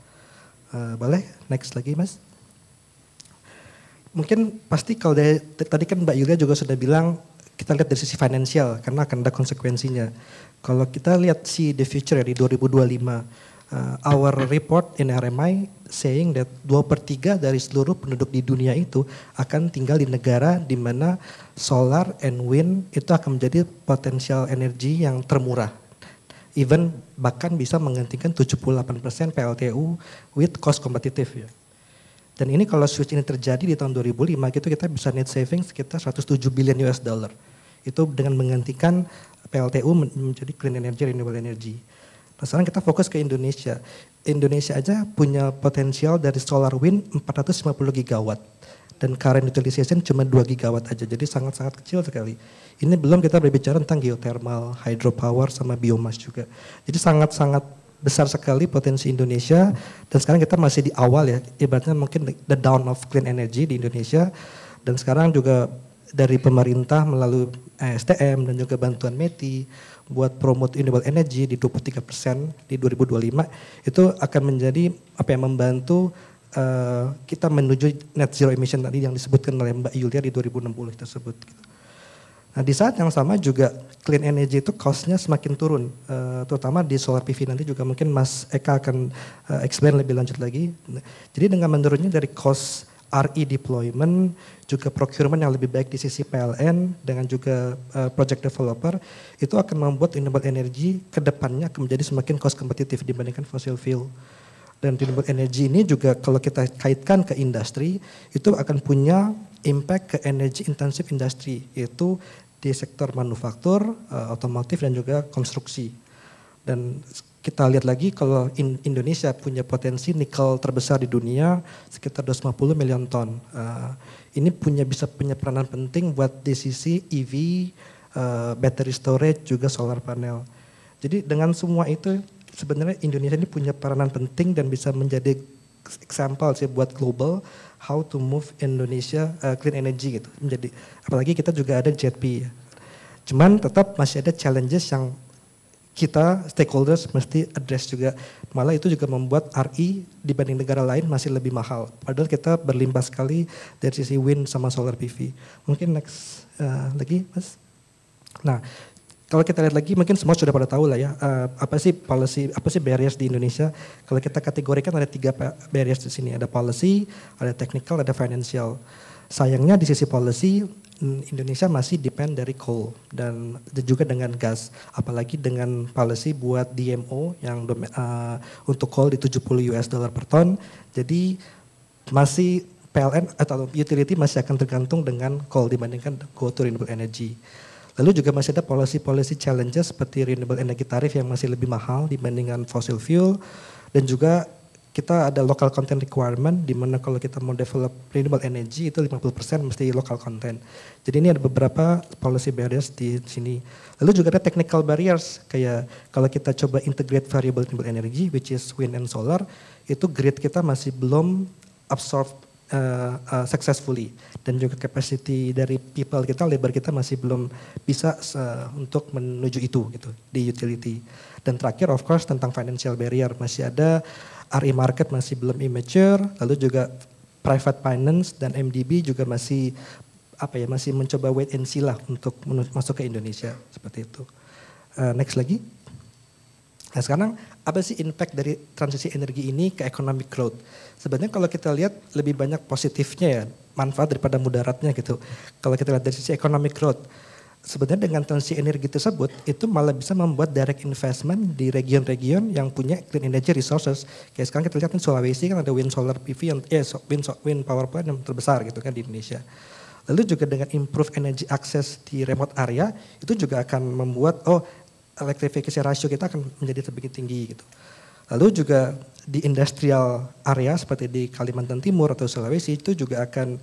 Boleh next lagi Mas? Mungkin pasti kalau tadi kan Mbak Yulia juga sudah bilang kita lihat dari sisi finansial karena akan ada konsekuensinya. Kalau kita lihat the future ya, di 2025, our report in RMI saying that 2/3 dari seluruh penduduk di dunia itu akan tinggal di negara di mana solar and wind itu akan menjadi potensial energi yang termurah. Even bahkan bisa menggantikan 78% PLTU with cost competitive ya. Dan ini kalau switch ini terjadi di tahun 2005 gitu kita bisa net saving sekitar 107 billion US dollar. Itu dengan menggantikan PLTU menjadi clean energy, renewable energy. Nah sekarang kita fokus ke Indonesia. Indonesia aja punya potensial dari solar wind 450 gigawatt. Dan current utilization cuma 2 gigawatt aja, jadi sangat-sangat kecil sekali. Ini belum kita berbicara tentang geothermal, hydropower sama biomas juga. Jadi sangat-sangat besar sekali potensi Indonesia, dan sekarang kita masih di awal ya, ibaratnya mungkin the dawn of clean energy di Indonesia. Dan sekarang juga dari pemerintah melalui SDM dan juga bantuan METI buat promote renewable energy di 23% di 2025 itu akan menjadi membantu kita menuju net zero emission tadi yang disebutkan oleh Mbak Yulia di 2060 tersebut. Nah di saat yang sama juga clean energy itu cost-nya semakin turun, terutama di solar PV nanti juga mungkin Mas Eka akan explain lebih lanjut lagi. Jadi dengan menurunnya dari cost RE deployment, juga procurement yang lebih baik di sisi PLN dengan juga project developer, itu akan membuat renewable energy ke depannya akan menjadi semakin cost kompetitif dibandingkan fossil fuel. Dan renewable energy ini juga kalau kita kaitkan ke industri, itu akan punya impact ke energy intensive industry, yaitu di sektor manufaktur, otomotif dan juga konstruksi. Dan kita lihat lagi kalau Indonesia punya potensi nikel terbesar di dunia sekitar 250 million ton. Ini bisa punya peranan penting buat di sisi EV, battery storage juga solar panel. Jadi dengan semua itu sebenarnya Indonesia ini punya peranan penting dan bisa menjadi example sih buat global how to move Indonesia clean energy gitu. Menjadi apalagi kita juga ada JETP. Cuman tetap masih ada challenges yang kita stakeholders mesti address juga. Malah itu juga membuat RE dibanding negara lain masih lebih mahal. Padahal kita berlimpah sekali dari sisi wind sama solar PV. Mungkin next lagi Mas. Nah, kalau kita lihat lagi mungkin semua sudah pada tahu lah ya, apa sih policy, apa sih barriers di Indonesia. Kalau kita kategorikan ada 3 barriers di sini, ada policy, ada technical, ada financial. Sayangnya di sisi policy Indonesia masih depend dari coal dan juga dengan gas, apalagi dengan policy buat DMO yang untuk coal di $70 per ton. Jadi masih PLN atau utility masih akan tergantung dengan coal dibandingkan go to renewable energy. Lalu juga masih ada policy challenges seperti renewable energy tarif yang masih lebih mahal dibandingkan fossil fuel, dan juga kita ada local content requirement di mana kalau kita mau develop renewable energy itu 50% mesti local content. Jadi ini ada beberapa policy barriers di sini. Lalu juga ada technical barriers kayak kalau kita coba integrate variable renewable energy which is wind and solar, itu grid kita masih belum absorb successfully, dan juga capacity dari people kita, labor kita masih belum bisa untuk menuju itu gitu di utility. Dan terakhir of course tentang financial barrier, masih ada RE market masih belum immature, lalu juga private finance dan MDB juga masih masih mencoba wait and see lah untuk masuk ke Indonesia seperti itu. Next lagi. Nah sekarang apa sih impact dari transisi energi ini ke economic growth? Sebenarnya kalau kita lihat lebih banyak positifnya ya, manfaat daripada mudaratnya gitu. Kalau kita lihat dari sisi economic growth, sebenarnya dengan transisi energi tersebut itu malah bisa membuat direct investment di region-region yang punya clean energy resources. Kayak sekarang kita lihat di Sulawesi kan ada wind solar PV yang wind power plant yang terbesar gitu kan di Indonesia. Lalu juga dengan improve energy access di remote area itu juga akan membuat electrification ratio kita akan menjadi lebih tinggi gitu. Lalu juga di industrial area seperti di Kalimantan Timur atau Sulawesi itu juga akan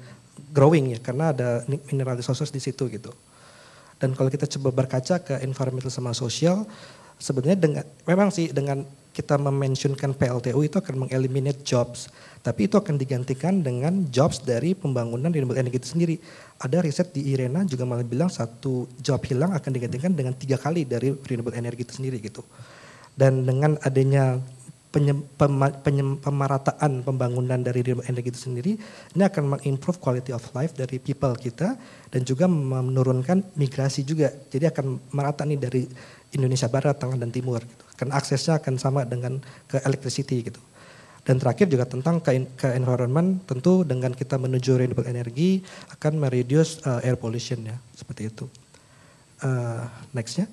growing ya karena ada mineral resources di situ gitu. Dan kalau kita coba berkaca ke environmental sama sosial, sebenarnya dengan kita mementionkan PLTU itu akan mengeliminate jobs. Tapi itu akan digantikan dengan jobs dari pembangunan renewable energy itu sendiri. Ada riset di IRENA juga malah bilang satu job hilang akan digantikan dengan 3 kali dari renewable energy itu sendiri gitu. Dan dengan adanya pemerataan pembangunan dari renewable energy itu sendiri, ini akan mengimprove quality of life dari people kita dan juga menurunkan migrasi juga. Jadi akan merata nih dari Indonesia Barat, Tengah dan Timur gitu. Karena aksesnya akan sama dengan ke electricity gitu. Dan terakhir juga tentang ke environment, tentu dengan kita menuju renewable energy akan mereduce air pollution ya, seperti itu. Nextnya.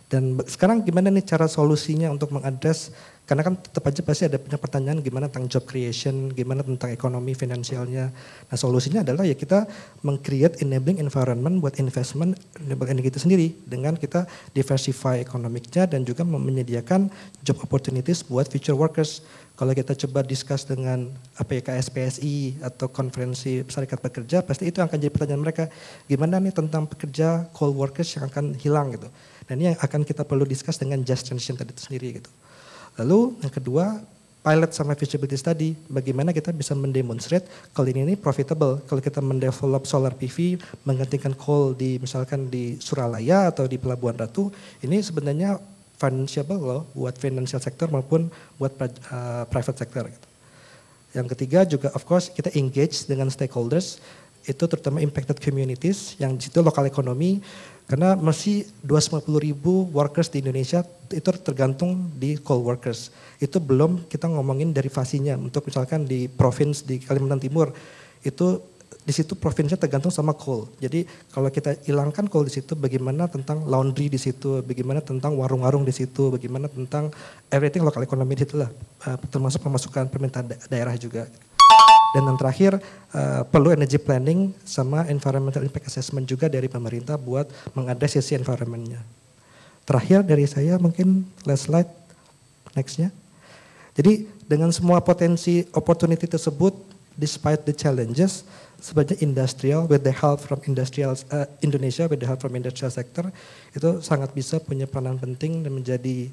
Dan sekarang gimana nih cara solusinya untuk mengadres, karena kan tetap aja pasti ada punya pertanyaan gimana tentang job creation, gimana tentang ekonomi finansialnya. Nah solusinya adalah ya kita meng-create enabling environment buat investment renewable energy itu sendiri dengan kita diversify ekonomiknya dan juga menyediakan job opportunities buat future workers. Kalau kita coba discuss dengan KSPSI atau konferensi serikat pekerja, pasti itu akan jadi pertanyaan mereka, gimana nih tentang pekerja coal workers yang akan hilang gitu. Dan ini yang akan kita perlu discuss dengan just transition tadi itu sendiri gitu. Lalu yang kedua, pilot sama feasibility study, bagaimana kita bisa mendemonstrate kalau ini profitable. Kalau kita mendevelop solar PV, menggantikan coal di misalkan di Suralaya atau di Pelabuhan Ratu, ini sebenarnya financiable loh buat financial sector maupun buat private sector. Gitu. Yang ketiga juga of course kita engage dengan stakeholders, itu terutama impacted communities yang di situ lokal ekonomi, karena masih 250.000 workers di Indonesia itu tergantung di coal workers. Itu belum kita ngomongin derivasinya. Untuk misalkan di provinsi di Kalimantan Timur, itu di situ provinsinya tergantung sama coal. Jadi kalau kita hilangkan coal di situ, bagaimana tentang laundry di situ, bagaimana tentang warung-warung di situ, bagaimana tentang everything lokal ekonomi di situ lah, termasuk pemasukan pemerintah daerah juga. Dan yang terakhir perlu energy planning sama environmental impact assessment juga dari pemerintah buat mengadres sisi environmentnya. Terakhir dari saya mungkin last slide, nextnya. Jadi dengan semua potensi opportunity tersebut, despite the challenges, sebenarnya industrial with the help from Indonesia with the help from industrial sector itu sangat bisa punya peranan penting dan menjadi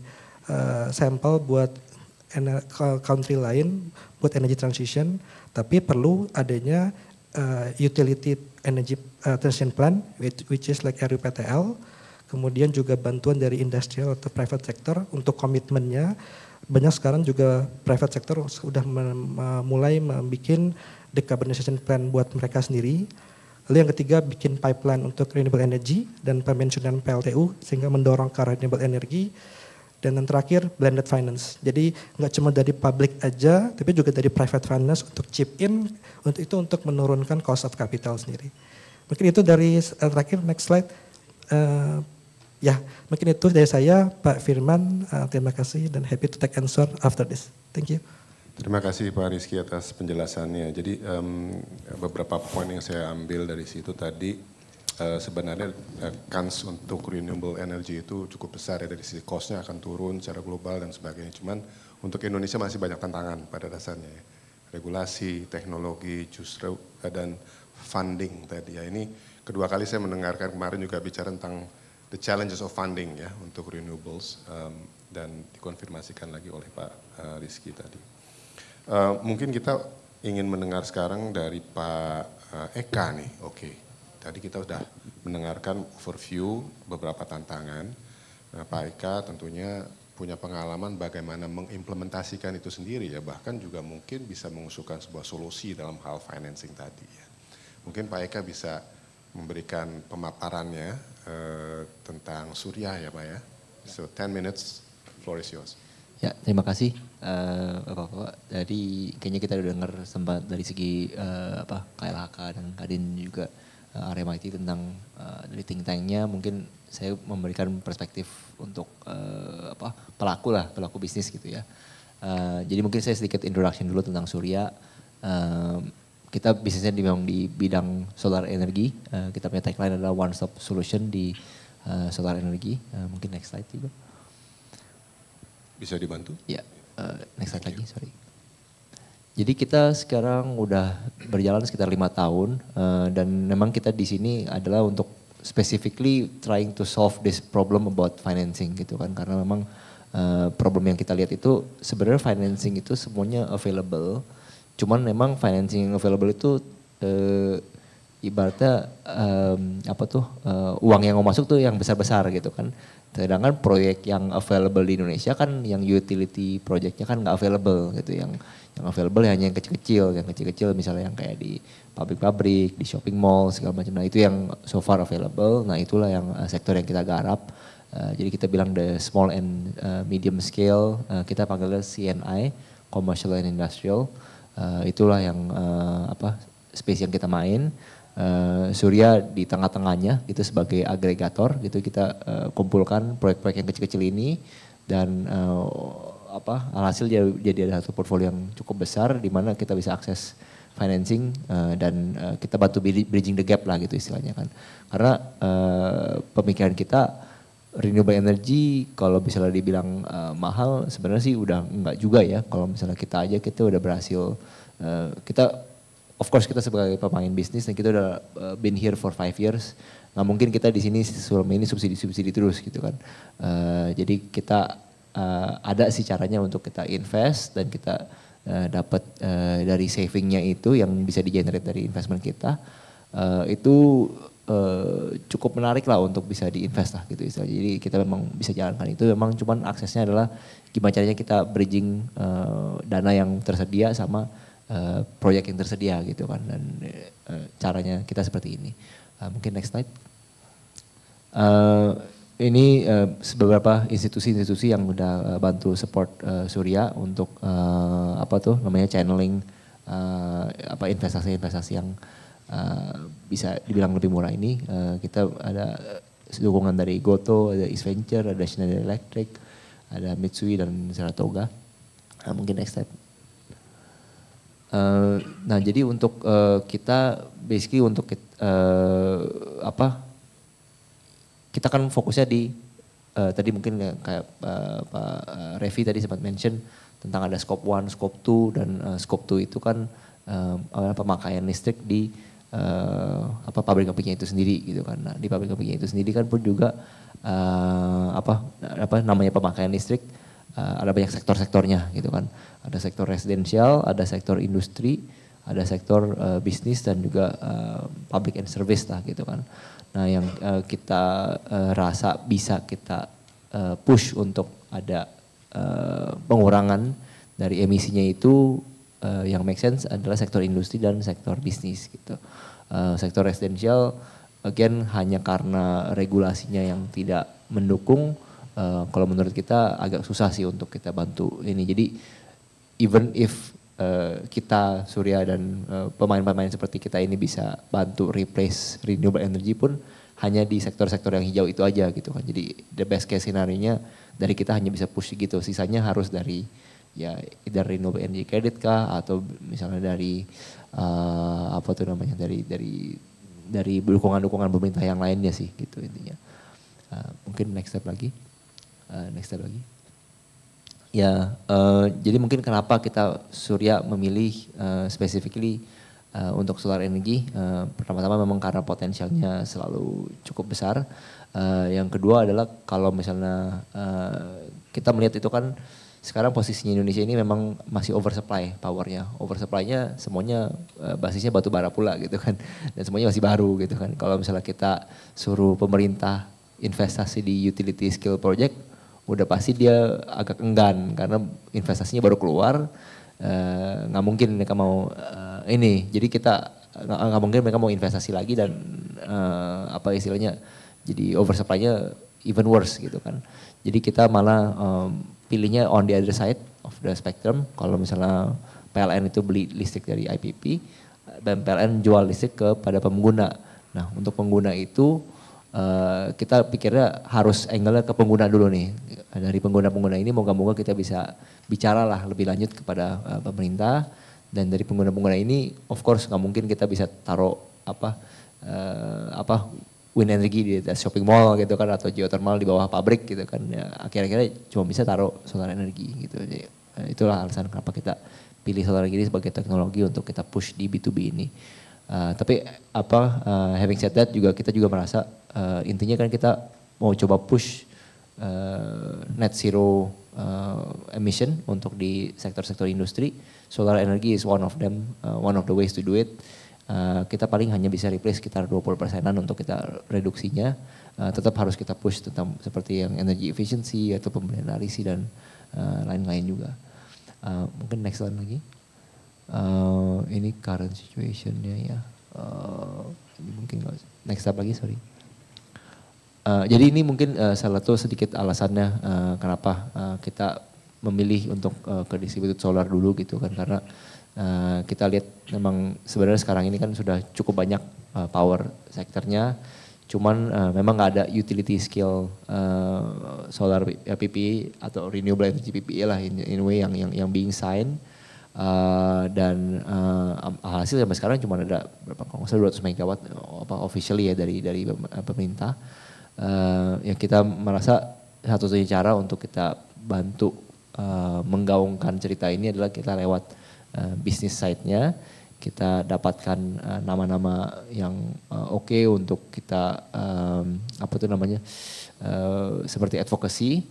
sampel buat country lain buat energy transition, tapi perlu adanya utility energy transition plan which is like RUPTL, kemudian juga bantuan dari industrial atau private sector untuk komitmennya. Banyak sekarang juga private sector sudah mulai membuat decarbonization plan buat mereka sendiri. Lalu yang ketiga bikin pipeline untuk renewable energy dan pemensiunan PLTU sehingga mendorong ke arah renewable energy. Dan yang terakhir blended finance. Jadi nggak cuma dari public aja, tapi juga dari private finance untuk chip in untuk menurunkan cost of capital sendiri. Mungkin itu dari terakhir, next slide. Ya, mungkin itu dari saya, Pak Firman. Terima kasih dan happy to take answer after this. Thank you. Terima kasih Pak Rizky atas penjelasannya. Jadi beberapa poin yang saya ambil dari situ tadi, sebenarnya kans untuk renewable energy itu cukup besar ya, dari sisi cost-nya akan turun secara global dan sebagainya. Cuman untuk Indonesia masih banyak tantangan pada dasarnya ya. Regulasi, teknologi, justru dan funding tadi ya. Ini kedua kali saya mendengarkan kemarin juga bicara tentang the challenges of funding ya untuk renewables dan dikonfirmasikan lagi oleh Pak Rizky tadi. Mungkin kita ingin mendengar sekarang dari Pak Eka nih, oke. Tadi kita sudah mendengarkan overview beberapa tantangan. Nah, Pak Eka tentunya punya pengalaman bagaimana mengimplementasikan itu sendiri ya. Bahkan juga mungkin bisa mengusulkan sebuah solusi dalam hal financing tadi ya. Mungkin Pak Eka bisa memberikan pemaparannya tentang Surya ya Pak ya. So 10 minutes, floor is yours. Ya, terima kasih Bapak-Bapak. Jadi kayaknya kita udah dengar sempat dari segi KLHK dan Kadin juga RMIT tentang dari think tank-nya. Mungkin saya memberikan perspektif untuk pelaku bisnis gitu ya. Jadi mungkin saya sedikit introduction dulu tentang Surya. Kita bisnisnya memang di bidang solar energi. Kita punya tagline adalah one stop solution di solar energi. Mungkin next slide juga. Bisa dibantu? Ya, next slide lagi, sorry. Jadi kita sekarang udah berjalan sekitar 5 tahun dan memang kita di sini adalah untuk specifically trying to solve this problem about financing gitu kan, karena memang problem yang kita lihat itu sebenarnya financing itu semuanya available, cuman memang financing available itu ibaratnya uang yang mau masuk tuh yang besar-besar gitu kan. Sedangkan proyek yang available di Indonesia kan yang utility projectnya kan nggak available gitu, yang available hanya yang kecil-kecil misalnya yang kayak di pabrik-pabrik, di shopping mall segala macam. Nah itu yang so far available. Nah itulah yang sektor yang kita garap. Jadi kita bilang the small and medium scale, kita panggilnya CNI, commercial and industrial. Itulah yang space yang kita main. Surya di tengah-tengahnya gitu sebagai agregator gitu, kita kumpulkan proyek-proyek yang kecil-kecil ini dan alhasil jadi ada satu portfolio yang cukup besar di mana kita bisa akses financing dan kita bantu bridging the gap lah gitu istilahnya kan. Karena pemikiran kita renewable energy kalau misalnya dibilang mahal sebenarnya sih udah enggak juga ya. Kalau misalnya kita udah berhasil of course kita sebagai pemain bisnis dan kita udah been here for 5 years, nggak mungkin kita di sini selama ini subsidi terus gitu kan. Jadi kita ada sih caranya untuk kita invest dan kita dapat dari savingnya itu yang bisa di-generate dari investment kita, itu cukup menarik lah untuk bisa diinvest lah gitu istilahnya. Jadi kita memang bisa jalankan itu, memang cuman aksesnya adalah gimana caranya kita bridging dana yang tersedia sama proyek yang tersedia gitu kan, dan caranya kita seperti ini. Mungkin next slide. Ini beberapa institusi-institusi yang udah bantu support Surya untuk channeling investasi-investasi yang bisa dibilang lebih murah ini. Kita ada dukungan dari Goto, ada East Venture, ada Schneider Electric, ada Mitsui dan Saratoga. Mungkin next slide. Nah jadi untuk kita basically untuk kita kan fokusnya di tadi mungkin kayak Pak Revi tadi sempat mention tentang ada scope 1, scope 2 dan scope 2 itu kan pemakaian listrik di pabrik-pabriknya itu sendiri gitu kan. Nah, di pabrik-pabriknya itu sendiri kan pun juga namanya pemakaian listrik ada banyak sektor-sektornya gitu kan. Ada sektor residensial, ada sektor industri, ada sektor bisnis dan juga public and service lah gitu kan. Nah, yang kita rasa bisa kita push untuk ada pengurangan dari emisinya itu yang make sense adalah sektor industri dan sektor bisnis gitu. Sektor residensial again hanya karena regulasinya yang tidak mendukung, kalau menurut kita agak susah sih untuk kita bantu ini. Jadi even if kita Surya dan pemain-pemain seperti kita ini bisa bantu replace renewable energy pun hanya di sektor-sektor yang hijau itu aja gitu kan. Jadi the best case scenario-nya dari kita hanya bisa push gitu, sisanya harus dari ya either renewable energy credit kah atau misalnya dari dari dukungan-dukungan pemerintah yang lainnya sih gitu intinya. Mungkin next step lagi. Ya, jadi mungkin kenapa kita Surya memilih specifically untuk solar energy. Pertama-tama memang karena potensialnya selalu cukup besar. Yang kedua adalah kalau misalnya kita melihat itu kan sekarang posisinya Indonesia ini memang masih oversupply powernya. Oversupply-nya semuanya basisnya batu bara pula gitu kan. Dan semuanya masih baru gitu kan. Kalau misalnya kita suruh pemerintah investasi di utility scale project, udah pasti dia agak enggan karena investasinya baru keluar, nggak mungkin mereka mau ini. Jadi kita nggak mungkin mereka mau investasi lagi dan apa istilahnya jadi oversupply-nya even worse gitu kan. Jadi kita malah pilihnya on the other side of the spectrum. Kalau misalnya PLN itu beli listrik dari IPP dan PLN jual listrik kepada pengguna. Nah untuk pengguna itu kita pikirnya harus angle-nya ke pengguna dulu nih. Dari pengguna-pengguna ini moga-moga kita bisa bicara lah lebih lanjut kepada pemerintah. Dan dari pengguna-pengguna ini of course nggak mungkin kita bisa taruh wind energy di shopping mall gitu kan atau geothermal di bawah pabrik gitu kan. Ya, akhir-akhirnya cuma bisa taruh solar energy gitu. Jadi, itulah alasan kenapa kita pilih solar energy sebagai teknologi untuk kita push di B2B ini. Tapi having said that juga kita juga merasa intinya kan kita mau coba push net zero emission untuk di sektor-sektor industri. Solar energy is one of them, one of the ways to do it. Kita paling hanya bisa replace sekitar 20%-an untuk kita reduksinya. Tetap harus kita push tentang seperti yang energy efficiency atau pembelian REC dan lain-lain juga. Mungkin next one lagi. Ini current situationnya ya. Ini mungkin next step lagi, sorry. Jadi ini mungkin salah satu sedikit alasannya kenapa kita memilih untuk ke distributed solar dulu gitu kan, karena kita lihat memang sebenarnya sekarang ini kan sudah cukup banyak power sektornya, cuman memang nggak ada utility scale solar PPA atau renewable energy PPA lah in a way yang being signed. Dan hasil sampai sekarang cuma ada berapa, kalau nggak salah 200 megawatt officially ya dari pemerintah. Yang kita merasa satu-satunya cara untuk kita bantu menggaungkan cerita ini adalah kita lewat bisnis side-nya, kita dapatkan nama-nama yang oke untuk kita seperti advocacy.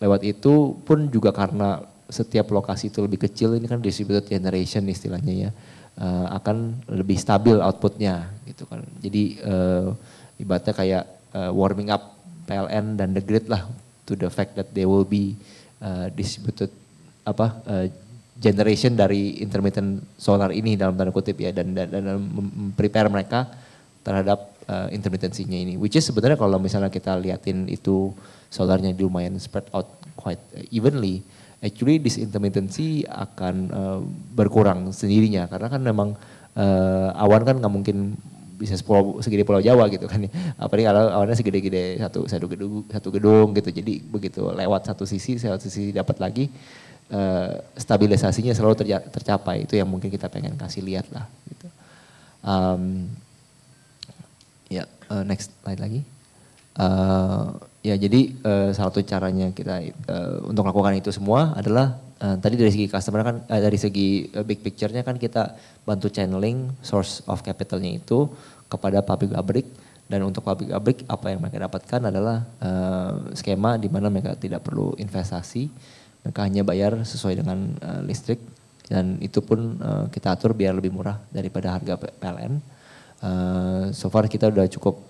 Lewat itu pun juga karena setiap lokasi itu lebih kecil, ini kan distributed generation istilahnya ya, akan lebih stabil outputnya gitu kan. Jadi ibaratnya kayak warming up PLN dan the grid lah, to the fact that they will be distributed generation dari intermittent solar ini dalam tanda kutip ya, dan prepare mereka terhadap intermittency-nya ini, which is sebenarnya kalau misalnya kita liatin itu solarnya lumayan spread out quite evenly. Actually this intermittency akan berkurang sendirinya karena kan memang awan kan nggak mungkin bisa segede Pulau Jawa gitu kan ya. Apalagi kalau awannya segede-gede satu gedung gitu. Jadi begitu lewat satu sisi dapat lagi stabilisasinya selalu tercapai. Itu yang mungkin kita pengen kasih lihat lah gitu. Next slide lagi. Ya jadi salah satu caranya kita untuk melakukan itu semua adalah tadi dari segi customer kan dari segi big picture-nya kan kita bantu channeling source of capital-nya itu kepada pabrik-pabrik, dan untuk pabrik-pabrik apa yang mereka dapatkan adalah skema di mana mereka tidak perlu investasi, mereka hanya bayar sesuai dengan listrik, dan itu pun kita atur biar lebih murah daripada harga PLN. So far kita udah cukup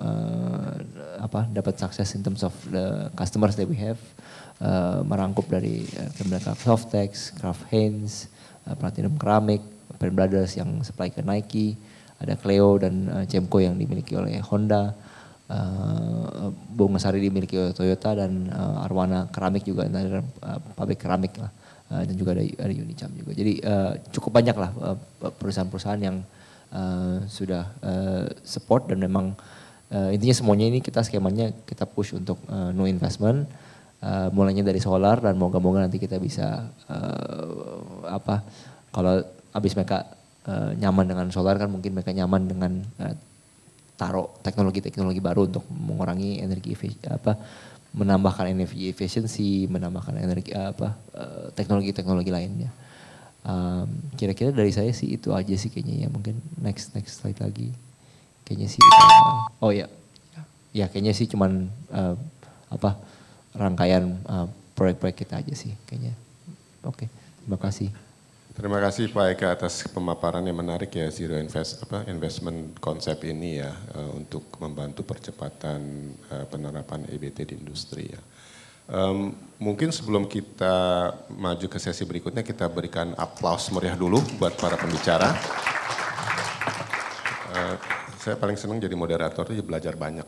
dapat sukses in terms of the customers that we have, merangkup dari mereka Softex, Kraft Heinz, Platinum Ceramic, Penn Brothers yang supply ke Nike, ada Cleo dan Cemco yang dimiliki oleh Honda, Bungasari dimiliki oleh Toyota, dan Arwana Keramik juga ada pabrik keramik lah, dan juga ada Unicam juga. Jadi cukup banyak lah perusahaan-perusahaan yang sudah support, dan memang intinya semuanya ini kita skemanya kita push untuk no investment, mulainya dari solar, dan moga-moga nanti kita bisa kalau habis mereka nyaman dengan solar kan mungkin mereka nyaman dengan taruh teknologi-teknologi baru untuk mengurangi menambahkan energi efisiensi, menambahkan energi teknologi-teknologi lainnya. Kira-kira dari saya sih itu aja sih kayaknya ya. Mungkin next slide lagi. Kayaknya sih kayaknya sih cuman rangkaian proyek-proyek kita aja sih kayaknya. Oke, terima kasih. Terima kasih Pak Eka atas pemaparan yang menarik ya, zero investment konsep ini ya, untuk membantu percepatan penerapan EBT di industri ya. Mungkin sebelum kita maju ke sesi berikutnya, kita berikan aplaus meriah dulu buat para pembicara. Saya paling senang jadi moderator itu belajar banyak.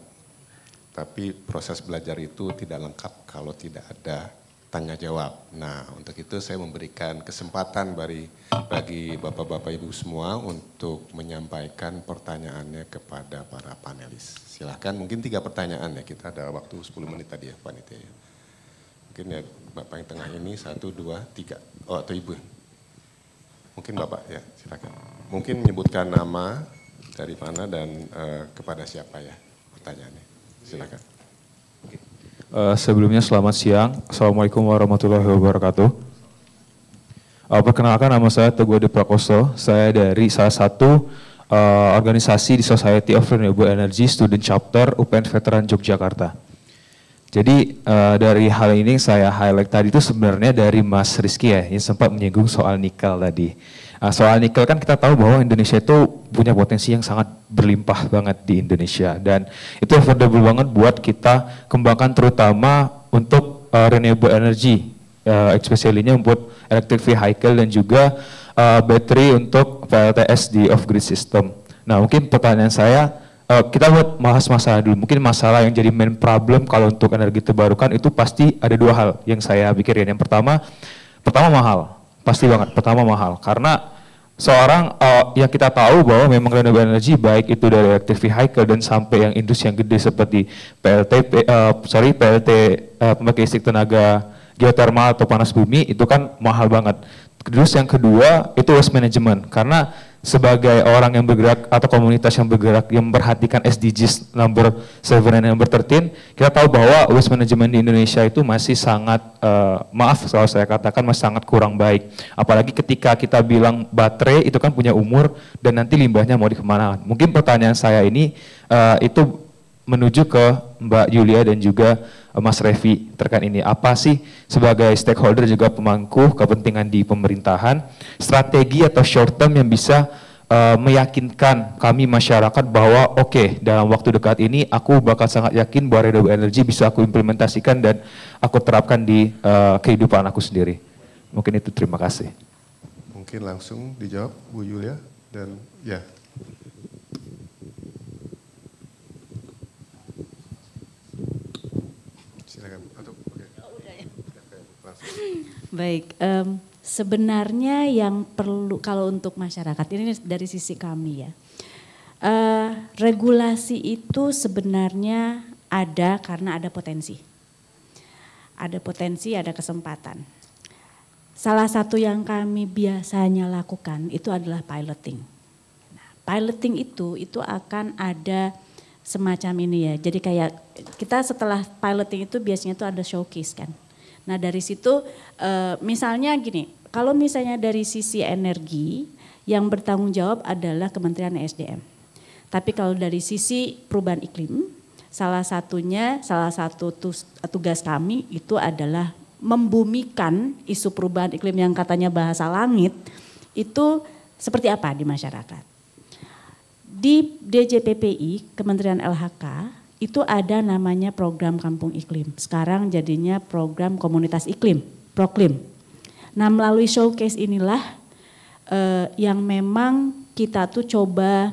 Tapi proses belajar itu tidak lengkap kalau tidak ada tanya jawab. Nah, untuk itu saya memberikan kesempatan bagi Bapak-Bapak Ibu semua untuk menyampaikan pertanyaannya kepada para panelis. Silahkan, mungkin 3 pertanyaan ya, kita ada waktu 10 menit tadi ya panitia ya. Mungkin ya Bapak yang tengah ini 1, 2, 3. Oh, atau Ibu. Mungkin Bapak ya, silakan. Mungkin menyebutkan nama, dari mana dan kepada siapa ya pertanyaannya. Silakan. Sebelumnya selamat siang. Assalamualaikum warahmatullahi wabarakatuh. Perkenalkan, nama saya Teguh Adi Prakoso. Saya dari salah satu organisasi di Society of Renewable Energy Student Chapter UPN Veteran Yogyakarta. Jadi dari hal ini saya highlight tadi itu sebenarnya dari Mas Rizky ya, yang sempat menyinggung soal nikel tadi. Soal nikel kan kita tahu bahwa Indonesia itu punya potensi yang sangat berlimpah banget di Indonesia, dan itu affordable banget buat kita kembangkan, terutama untuk renewable energy, especially-nya buat electric vehicle dan juga battery untuk PLTS di off-grid system. Nah, mungkin pertanyaan saya, kita buat bahas masalah dulu. Mungkin masalah yang jadi main problem kalau untuk energi terbarukan itu pasti ada 2 hal yang saya pikirin. Yang pertama mahal. Pasti banget, pertama mahal. Karena seorang yang kita tahu bahwa memang renewable energy baik itu dari electric vehicle dan sampai yang industri yang gede seperti PLT pembangkit listrik tenaga geotermal atau panas bumi itu kan mahal banget. Terus yang kedua itu waste management, karena sebagai orang yang bergerak atau komunitas yang bergerak yang memperhatikan SDGs number 7 dan number 13, kita tahu bahwa waste management di Indonesia itu masih sangat, maaf kalau saya katakan masih sangat kurang baik. Apalagi ketika kita bilang baterai itu kan punya umur dan nanti limbahnya mau dikemana. Mungkin pertanyaan saya ini itu menuju ke Mbak Yulia dan juga Mas Revi terkait ini. Apa sih sebagai stakeholder juga pemangku kepentingan di pemerintahan, strategi atau short term yang bisa meyakinkan kami masyarakat bahwa oke, dalam waktu dekat ini aku bakal sangat yakin bahwa renewable energy bisa aku implementasikan dan aku terapkan di kehidupan aku sendiri. Mungkin itu, terima kasih. Mungkin langsung dijawab Bu Yulia dan ya. Baik, sebenarnya yang perlu kalau untuk masyarakat ini dari sisi kami ya, regulasi itu sebenarnya ada karena ada potensi, ada kesempatan. Salah satu yang kami biasanya lakukan itu adalah piloting. Nah, piloting itu akan ada semacam ini ya. Jadi kayak kita setelah piloting itu biasanya tuh ada showcase kan. Nah dari situ misalnya gini, kalau misalnya dari sisi energi yang bertanggung jawab adalah Kementerian SDM. Tapi kalau dari sisi perubahan iklim, salah satu tugas kami itu adalah membumikan isu perubahan iklim yang katanya bahasa langit itu seperti apa di masyarakat. Di DJPPI, Kementerian LHK, itu ada namanya program Kampung Iklim. Sekarang jadinya program Komunitas Iklim, Proklim. Nah melalui showcase inilah yang memang kita tuh coba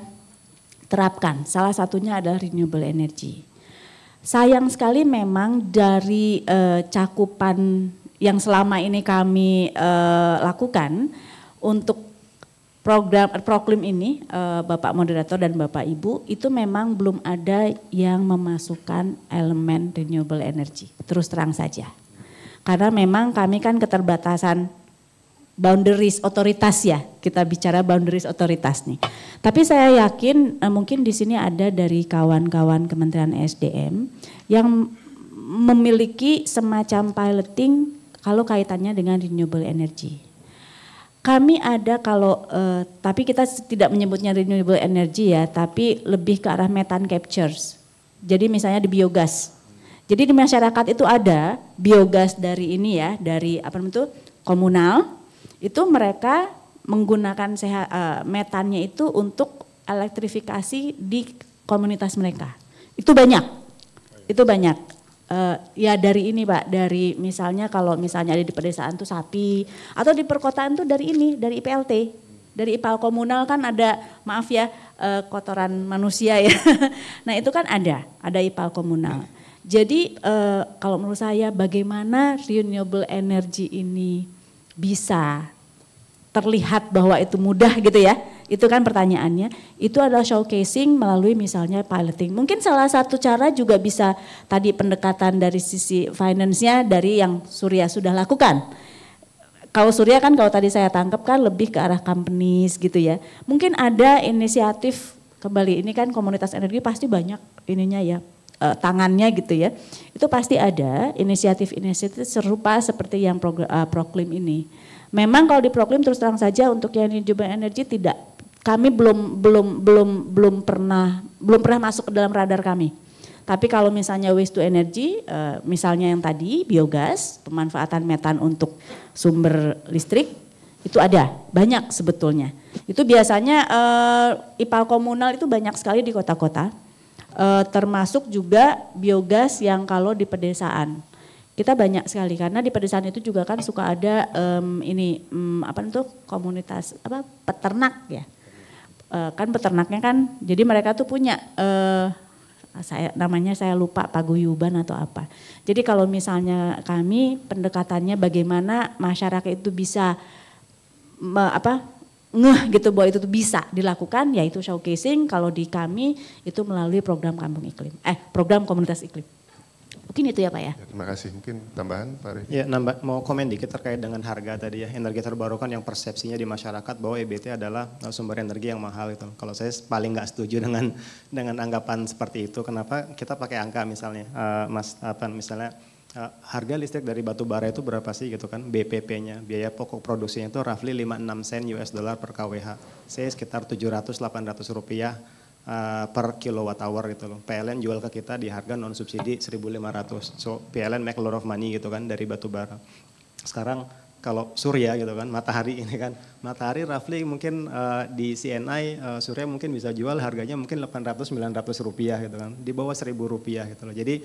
terapkan. Salah satunya adalah renewable energy. Sayang sekali memang dari cakupan yang selama ini kami lakukan untuk program Proklim ini, Bapak Moderator dan Bapak Ibu, itu memang belum ada yang memasukkan elemen renewable energy, terus terang saja. Karena memang kami kan keterbatasan boundaries otoritas ya, kita bicara boundaries otoritas nih. Tapi saya yakin mungkin di sini ada dari kawan-kawan Kementerian SDM yang memiliki semacam piloting kalau kaitannya dengan renewable energy. Kami ada kalau, tapi kita tidak menyebutnya renewable energy ya, tapi lebih ke arah methane captures. Jadi misalnya di biogas. Jadi di masyarakat itu ada biogas dari ini ya, dari apa namanya itu komunal. Itu mereka menggunakan metannya itu untuk elektrifikasi di komunitas mereka. Itu banyak, itu banyak. Ya dari ini Pak, dari misalnya kalau misalnya ada di pedesaan tuh sapi, atau di perkotaan tuh dari ini, dari IPLT, dari IPAL komunal kan ada, maaf ya, kotoran manusia ya. Nah itu kan ada IPAL komunal. Jadi kalau menurut saya bagaimana renewable energy ini bisa terlihat bahwa itu mudah gitu ya. Itu kan pertanyaannya, itu adalah showcasing melalui misalnya piloting. Mungkin salah satu cara juga bisa tadi pendekatan dari sisi finance-nya dari yang Surya sudah lakukan. Kalau Surya kan kalau tadi saya tangkap kan lebih ke arah companies gitu ya. Mungkin ada inisiatif kembali, ini kan komunitas energi pasti banyak ininya ya, tangannya gitu ya. Itu pasti ada inisiatif-inisiatif serupa seperti yang Proklim ini. Memang kalau di Proklim terus terang saja untuk yang renewable energy tidak, kami belum pernah masuk ke dalam radar kami. Tapi kalau misalnya waste to energy, misalnya yang tadi biogas, pemanfaatan metan untuk sumber listrik, itu ada banyak sebetulnya. Itu biasanya IPAL komunal itu banyak sekali di kota-kota, termasuk juga biogas yang kalau di pedesaan. Kita banyak sekali karena di pedesaan itu juga kan suka ada komunitas peternak ya. Kan peternaknya kan jadi mereka tuh punya saya lupa paguyuban atau apa. Jadi kalau misalnya kami pendekatannya bagaimana masyarakat itu bisa ngeh gitu bahwa itu tuh bisa dilakukan, yaitu showcasing. Kalau di kami itu melalui program Kampung Iklim, program Komunitas Iklim. Mungkin itu ya Pak ya. Terima kasih. Mungkin tambahan Pak Rifki. Ya mau komen dikit terkait dengan harga tadi ya. Energi terbarukan yang persepsinya di masyarakat bahwa EBT adalah sumber energi yang mahal itu. Kalau saya paling nggak setuju dengan anggapan seperti itu. Kenapa kita pakai angka misalnya, misalnya harga listrik dari batu bara itu berapa sih gitu kan, BPP-nya, biaya pokok produksinya itu roughly 5-6 sen US dollar per kWh. Saya sekitar 700-800 rupiah per kilowatt hour gitu loh. PLN jual ke kita di harga non subsidi 1.500. So PLN make a lot of money gitu kan dari batu bara. Sekarang kalau surya gitu kan, matahari ini kan, matahari roughly mungkin di CNI surya mungkin bisa jual harganya mungkin 800-900 rupiah gitu kan, di bawah 1.000 rupiah gitu loh. Jadi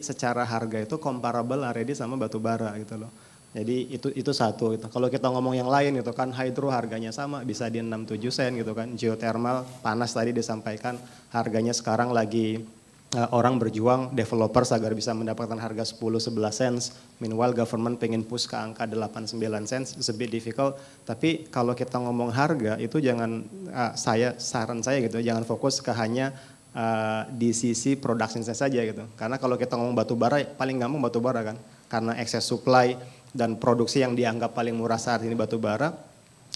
secara harga itu comparable already sama batu bara gitu loh. Jadi itu satu gitu. Kalau kita ngomong yang lain itu kan hydro harganya sama bisa di 6-7 sen gitu kan. Geothermal panas tadi disampaikan harganya sekarang lagi orang berjuang developers agar bisa mendapatkan harga 10-11 sen. Meanwhile government pengen push ke angka 8-9 sen, it's a bit difficult. Tapi kalau kita ngomong harga itu jangan saran saya gitu, jangan fokus ke hanya di sisi production saja gitu. Karena kalau kita ngomong batu bara paling gampang batu bara kan. Karena excess supply dan produksi yang dianggap paling murah saat ini batu bara,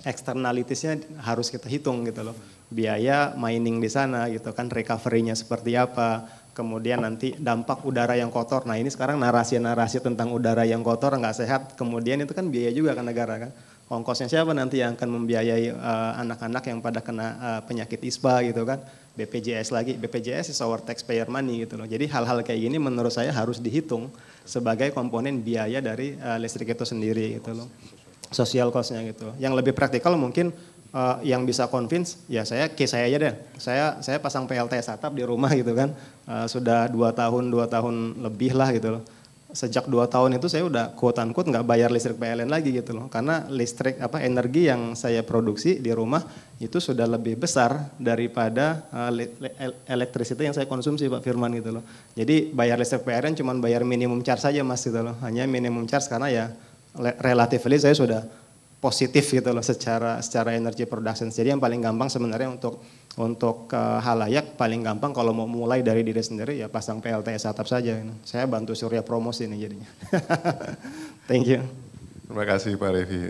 externalities-nya harus kita hitung gitu loh. Biaya mining di sana gitu kan, recovery-nya seperti apa, kemudian nanti dampak udara yang kotor. Nah ini sekarang narasi-narasi tentang udara yang kotor nggak sehat, kemudian itu kan biaya juga kan negara kan. Ongkosnya siapa nanti yang akan membiayai anak-anak yang pada kena penyakit ISPA gitu kan. BPJS lagi, BPJS is our taxpayer money gitu loh. Jadi hal-hal kayak gini menurut saya harus dihitung sebagai komponen biaya dari listrik itu sendiri gitu loh. Social cost-nya gitu. Yang lebih praktikal mungkin yang bisa convince, ya case saya aja deh. Saya pasang PLTS atap di rumah gitu kan. Sudah 2 tahun lebih lah gitu loh. Sejak 2 tahun itu saya udah quote-unquote nggak bayar listrik PLN lagi gitu loh. Karena listrik energi yang saya produksi di rumah itu sudah lebih besar daripada electricity yang saya konsumsi Pak Firman gitu loh. Jadi bayar listrik PLN cuma bayar minimum charge saja Mas gitu loh. Hanya minimum charge karena ya relatively saya sudah positif gitu loh secara energy production. Jadi yang paling gampang sebenarnya untuk halayak paling gampang kalau mau mulai dari diri sendiri ya pasang PLTS atap saja. Saya bantu Surya promosi nih jadinya. Thank you. Terima kasih Pak Revi.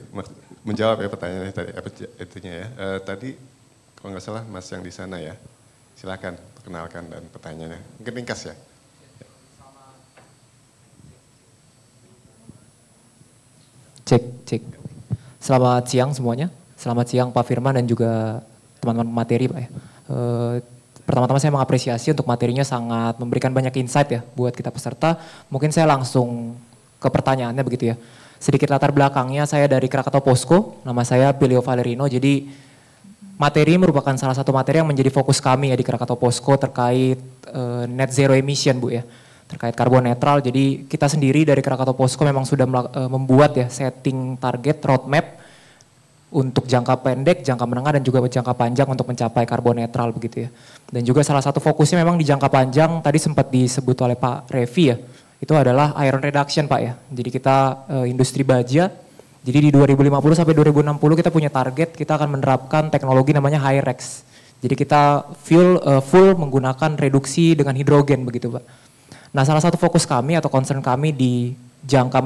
Menjawab ya pertanyaannya tadi, itunya ya. Tadi kalau nggak salah Mas yang di sana ya. Silakan perkenalkan dan pertanyaannya. Mungkin ringkas ya. Cek. Selamat siang semuanya. Selamat siang Pak Firman dan juga teman-teman materi Pak ya. Pertama-tama saya mengapresiasi untuk materinya sangat memberikan banyak insight ya buat kita peserta. Mungkin saya langsung ke pertanyaannya begitu ya. Sedikit latar belakangnya, saya dari Krakatau Posko, nama saya Pilio Valerino. Jadi materi merupakan salah satu materi yang menjadi fokus kami ya di Krakatau Posko terkait net zero emission Bu ya. Terkait karbon netral, jadi kita sendiri dari Krakatau Posko memang sudah membuat ya setting target roadmap untuk jangka pendek, jangka menengah dan juga jangka panjang untuk mencapai karbon netral begitu ya. Dan juga salah satu fokusnya memang di jangka panjang tadi sempat disebut oleh Pak Revi ya, itu adalah iron reduction Pak ya. Jadi kita industri baja, jadi di 2050 sampai 2060 kita punya target, kita akan menerapkan teknologi namanya Hyrex. Jadi kita full menggunakan reduksi dengan hidrogen begitu Pak. Nah salah satu fokus kami atau concern kami di jangka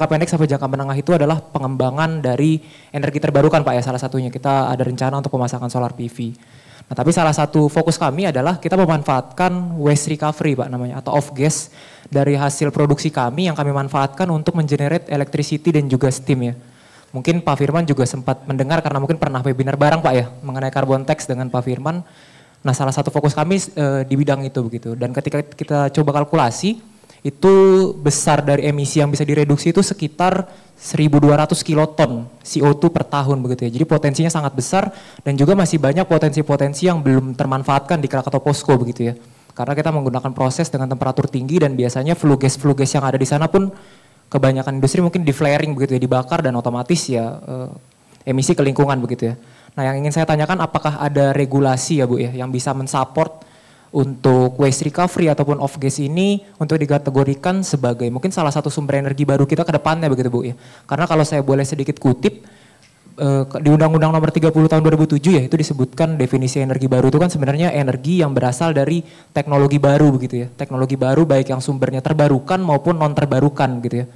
pendek sampai jangka menengah itu adalah pengembangan dari energi terbarukan Pak ya, salah satunya kita ada rencana untuk pemasangan solar PV. Nah tapi salah satu fokus kami adalah kita memanfaatkan waste recovery Pak namanya atau off gas dari hasil produksi kami yang kami manfaatkan untuk mengenerate electricity dan juga steam ya. Mungkin Pak Firman juga sempat mendengar karena mungkin pernah webinar bareng Pak ya mengenai carbon tax dengan Pak Firman. Nah salah satu fokus kami di bidang itu begitu, dan ketika kita coba kalkulasi itu besar dari emisi yang bisa direduksi itu sekitar 1.200 kiloton CO2 per tahun begitu ya. Jadi potensinya sangat besar dan juga masih banyak potensi-potensi yang belum termanfaatkan di Krakatau Posko begitu ya. Karena kita menggunakan proses dengan temperatur tinggi dan biasanya flue gas yang ada di sana pun kebanyakan industri mungkin di flaring begitu ya, dibakar dan otomatis ya emisi ke lingkungan begitu ya. Nah yang ingin saya tanyakan apakah ada regulasi ya Bu ya yang bisa mensupport untuk waste recovery ataupun off gas ini untuk dikategorikan sebagai mungkin salah satu sumber energi baru kita ke depannya begitu Bu ya. Karena kalau saya boleh sedikit kutip di Undang-Undang Nomor 30 Tahun 2007 ya itu disebutkan definisi energi baru itu kan sebenarnya energi yang berasal dari teknologi baru begitu ya. Teknologi baru baik yang sumbernya terbarukan maupun non terbarukan gitu ya.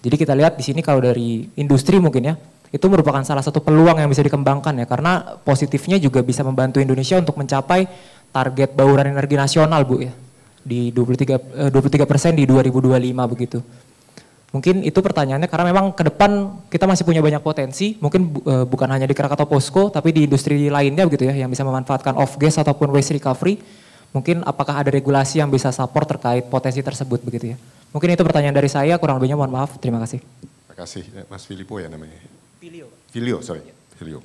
Jadi kita lihat di sini kalau dari industri mungkin ya itu merupakan salah satu peluang yang bisa dikembangkan ya karena positifnya juga bisa membantu Indonesia untuk mencapai target bauran energi nasional Bu ya di 23% di 2025 begitu. Mungkin itu pertanyaannya karena memang ke depan kita masih punya banyak potensi mungkin bukan hanya di Krakatau Posko tapi di industri lainnya begitu ya yang bisa memanfaatkan off gas ataupun waste recovery. Mungkin apakah ada regulasi yang bisa support terkait potensi tersebut begitu ya. Mungkin itu pertanyaan dari saya, kurang lebihnya mohon maaf. Terima kasih. Terima kasih Mas Filipo ya namanya. Filio. Filio.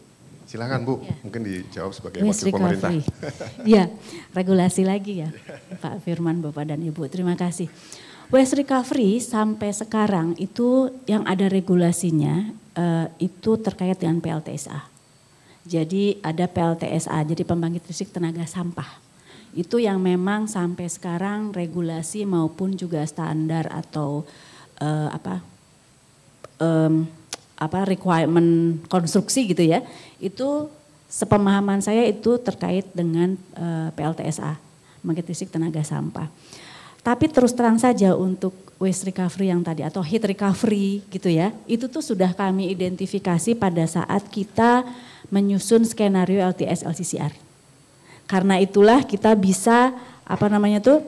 Silakan Bu, mungkin dijawab sebagai Waste wakil pemerintah. Iya, regulasi lagi ya Pak Firman, Bapak dan Ibu. Terima kasih. Waste recovery sampai sekarang itu yang ada regulasinya itu terkait dengan PLTSA. Jadi ada PLTSA, jadi pembangkit listrik tenaga sampah. Itu yang memang sampai sekarang regulasi maupun juga standar atau requirement konstruksi gitu ya, itu sepemahaman saya itu terkait dengan PLTSA, pembangkit listrik tenaga sampah. Tapi terus terang saja untuk waste recovery yang tadi atau heat recovery gitu ya, itu tuh sudah kami identifikasi pada saat kita menyusun skenario LTS LCCR. Karena itulah kita bisa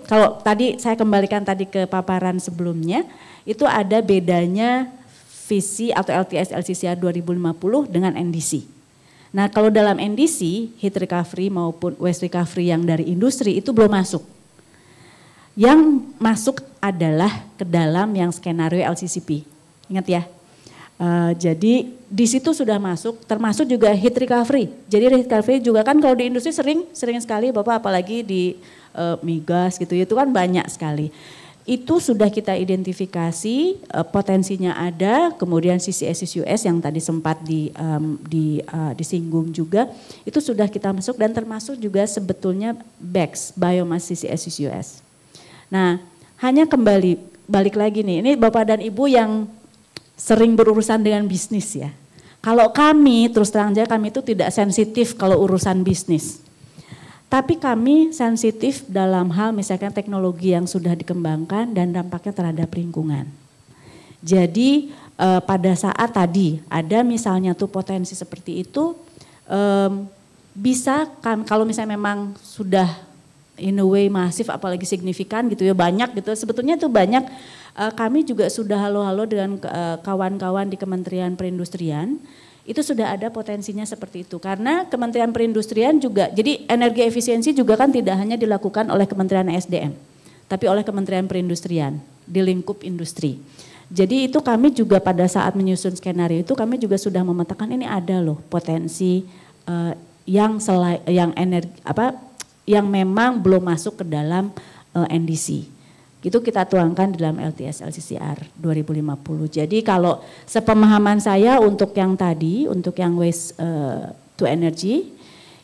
kalau tadi saya kembalikan tadi ke paparan sebelumnya, itu ada bedanya visi atau LTS LCCR 2050 dengan NDC. Nah kalau dalam NDC, heat recovery maupun waste recovery yang dari industri itu belum masuk. Yang masuk adalah ke dalam yang skenario LCCP. Ingat ya. Jadi di situ sudah masuk, termasuk juga heat recovery. Jadi heat recovery juga kan kalau di industri sering sekali Bapak, apalagi di migas gitu, itu kan banyak sekali. Itu sudah kita identifikasi, potensinya ada, kemudian CCS yang tadi sempat disinggung juga, itu sudah kita masuk dan termasuk juga sebetulnya BECS, Biomass CCS. Nah, hanya balik lagi nih, ini Bapak dan Ibu yang sering berurusan dengan bisnis ya. Kalau kami, terus terang aja kami itu tidak sensitif kalau urusan bisnis. Tapi kami sensitif dalam hal misalkan teknologi yang sudah dikembangkan dan dampaknya terhadap lingkungan. Jadi pada saat tadi ada misalnya tuh potensi seperti itu, bisa kan kalau misalnya memang sudah in a way masif apalagi signifikan gitu ya, banyak gitu, sebetulnya itu banyak. Kami juga sudah halo-halo dengan kawan-kawan di Kementerian Perindustrian, itu sudah ada potensinya seperti itu. Karena Kementerian Perindustrian juga, jadi energi efisiensi juga kan tidak hanya dilakukan oleh Kementerian SDM, tapi oleh Kementerian Perindustrian di lingkup industri. Jadi itu kami juga pada saat menyusun skenario itu kami juga sudah memetakan ini ada loh potensi yang memang belum masuk ke dalam NDC. Itu kita tuangkan dalam LTS LCCR 2050. Jadi kalau sepemahaman saya untuk yang tadi, untuk yang waste to energy,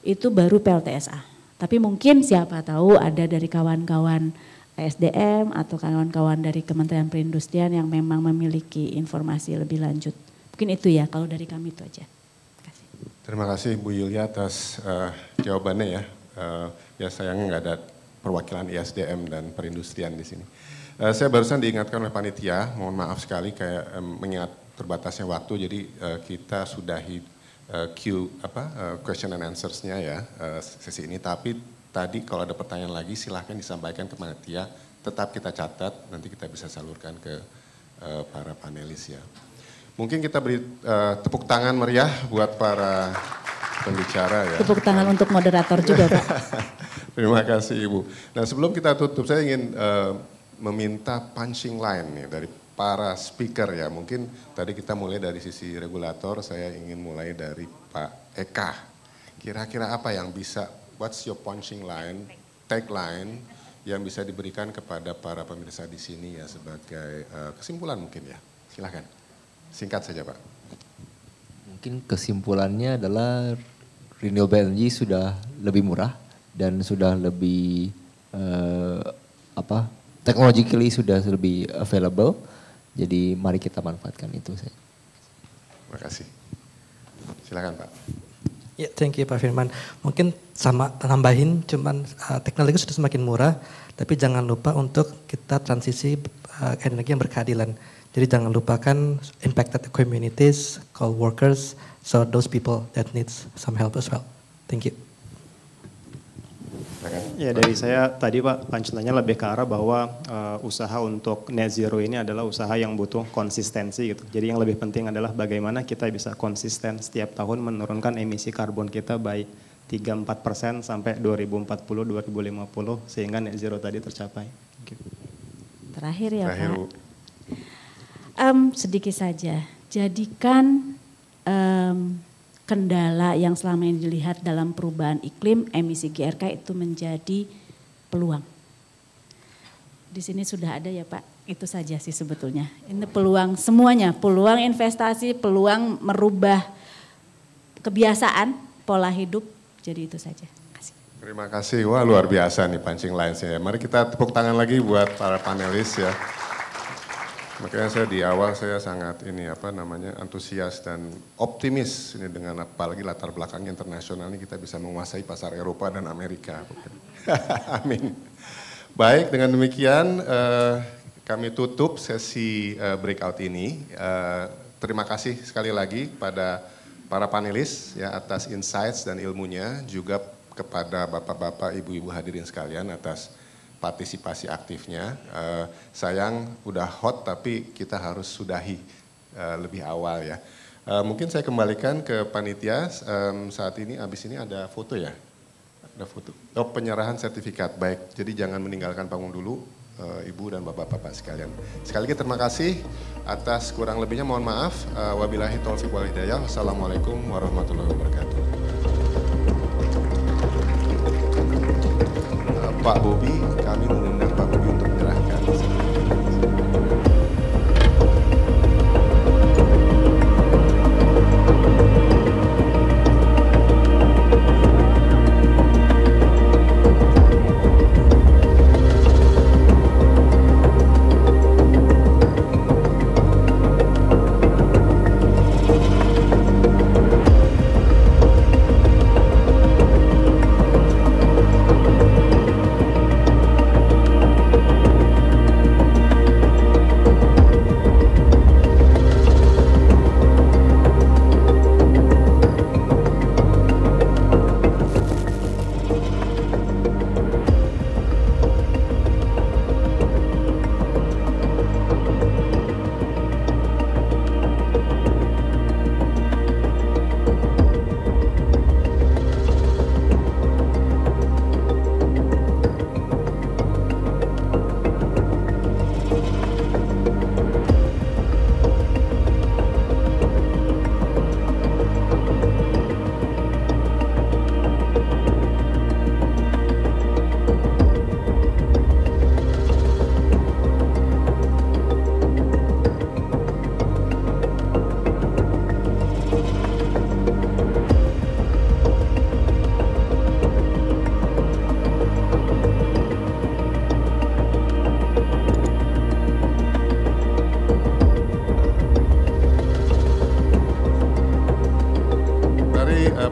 itu baru PLTSA. Tapi mungkin siapa tahu ada dari kawan-kawan SDM atau kawan-kawan dari Kementerian Perindustrian yang memang memiliki informasi lebih lanjut. Mungkin itu ya, kalau dari kami itu aja. Terima kasih Bu Yulia atas jawabannya ya. Ya sayangnya nggak ada perwakilan ISDM dan perindustrian di sini. Saya barusan diingatkan oleh panitia, mohon maaf sekali kayak mengingat terbatasnya waktu, jadi kita sudahi question and answers-nya ya sesi ini. Tapi tadi kalau ada pertanyaan lagi silahkan disampaikan ke panitia, tetap kita catat, nanti kita bisa salurkan ke para panelis ya. Mungkin kita beri tepuk tangan meriah buat para pembicara ya. Tepuk tangan untuk moderator juga Pak. Terima kasih Ibu. Nah sebelum kita tutup saya ingin meminta punching line nih dari para speaker ya. Mungkin tadi kita mulai dari sisi regulator, saya ingin mulai dari Pak Eka. Kira-kira apa yang bisa, what's your punching line, tagline yang bisa diberikan kepada para pemirsa di sini ya sebagai kesimpulan mungkin ya. Silakan, singkat saja Pak. Mungkin kesimpulannya adalah renewable energy sudah lebih murah dan sudah lebih technologically sudah lebih available. Jadi mari kita manfaatkan itu. Terima kasih. Silakan Pak. Ya, thank you Pak Firman. Mungkin sama tambahin, cuman teknologi sudah semakin murah, tapi jangan lupa untuk kita transisi energi yang berkeadilan. Jadi jangan lupakan impacted communities, co-workers, so those people that needs some help as well. Thank you. Ya dari saya tadi Pak, punchline-nya lebih ke arah bahwa usaha untuk net zero ini adalah usaha yang butuh konsistensi gitu. Jadi yang lebih penting adalah bagaimana kita bisa konsisten setiap tahun menurunkan emisi karbon kita by 3-4% sampai 2040-2050 sehingga net zero tadi tercapai. Terakhir ya Terakhir, Pak. Bu. Sedikit saja, jadikan kendala yang selama ini dilihat dalam perubahan iklim, emisi GRK itu menjadi peluang. Di sini sudah ada ya Pak, itu saja sih sebetulnya. Ini peluang semuanya, peluang investasi, peluang merubah kebiasaan, pola hidup, jadi itu saja. Terima kasih, wah luar biasa nih punching lines-nya. Mari kita tepuk tangan lagi buat para panelis ya. Makanya saya di awal saya sangat antusias dan optimis ini dengan apalagi latar belakang internasional ini kita bisa menguasai pasar Eropa dan Amerika. Amin. Baik, dengan demikian kami tutup sesi breakout ini. Terima kasih sekali lagi pada para panelis ya atas insights dan ilmunya, juga kepada bapak-bapak, ibu-ibu hadirin sekalian atas partisipasi aktifnya. Sayang udah hot tapi kita harus sudahi lebih awal ya. Mungkin saya kembalikan ke panitia. Saat ini abis ini ada foto ya? Ada foto. Oh, penyerahan sertifikat. Baik, jadi jangan meninggalkan panggung dulu, Ibu dan Bapak-bapak sekalian. Sekali lagi terima kasih. Atas kurang lebihnya mohon maaf. Wabillahi taufiq wal hidayah. Wassalamualaikum warahmatullahi wabarakatuh. Pak Bobi, kami mengundang Pak Bobi untuk menyerahkan sertifikat.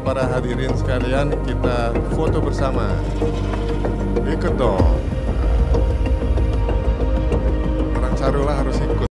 Para hadirin sekalian, kita foto bersama. Ikut dong. Orang Sarula harus ikut.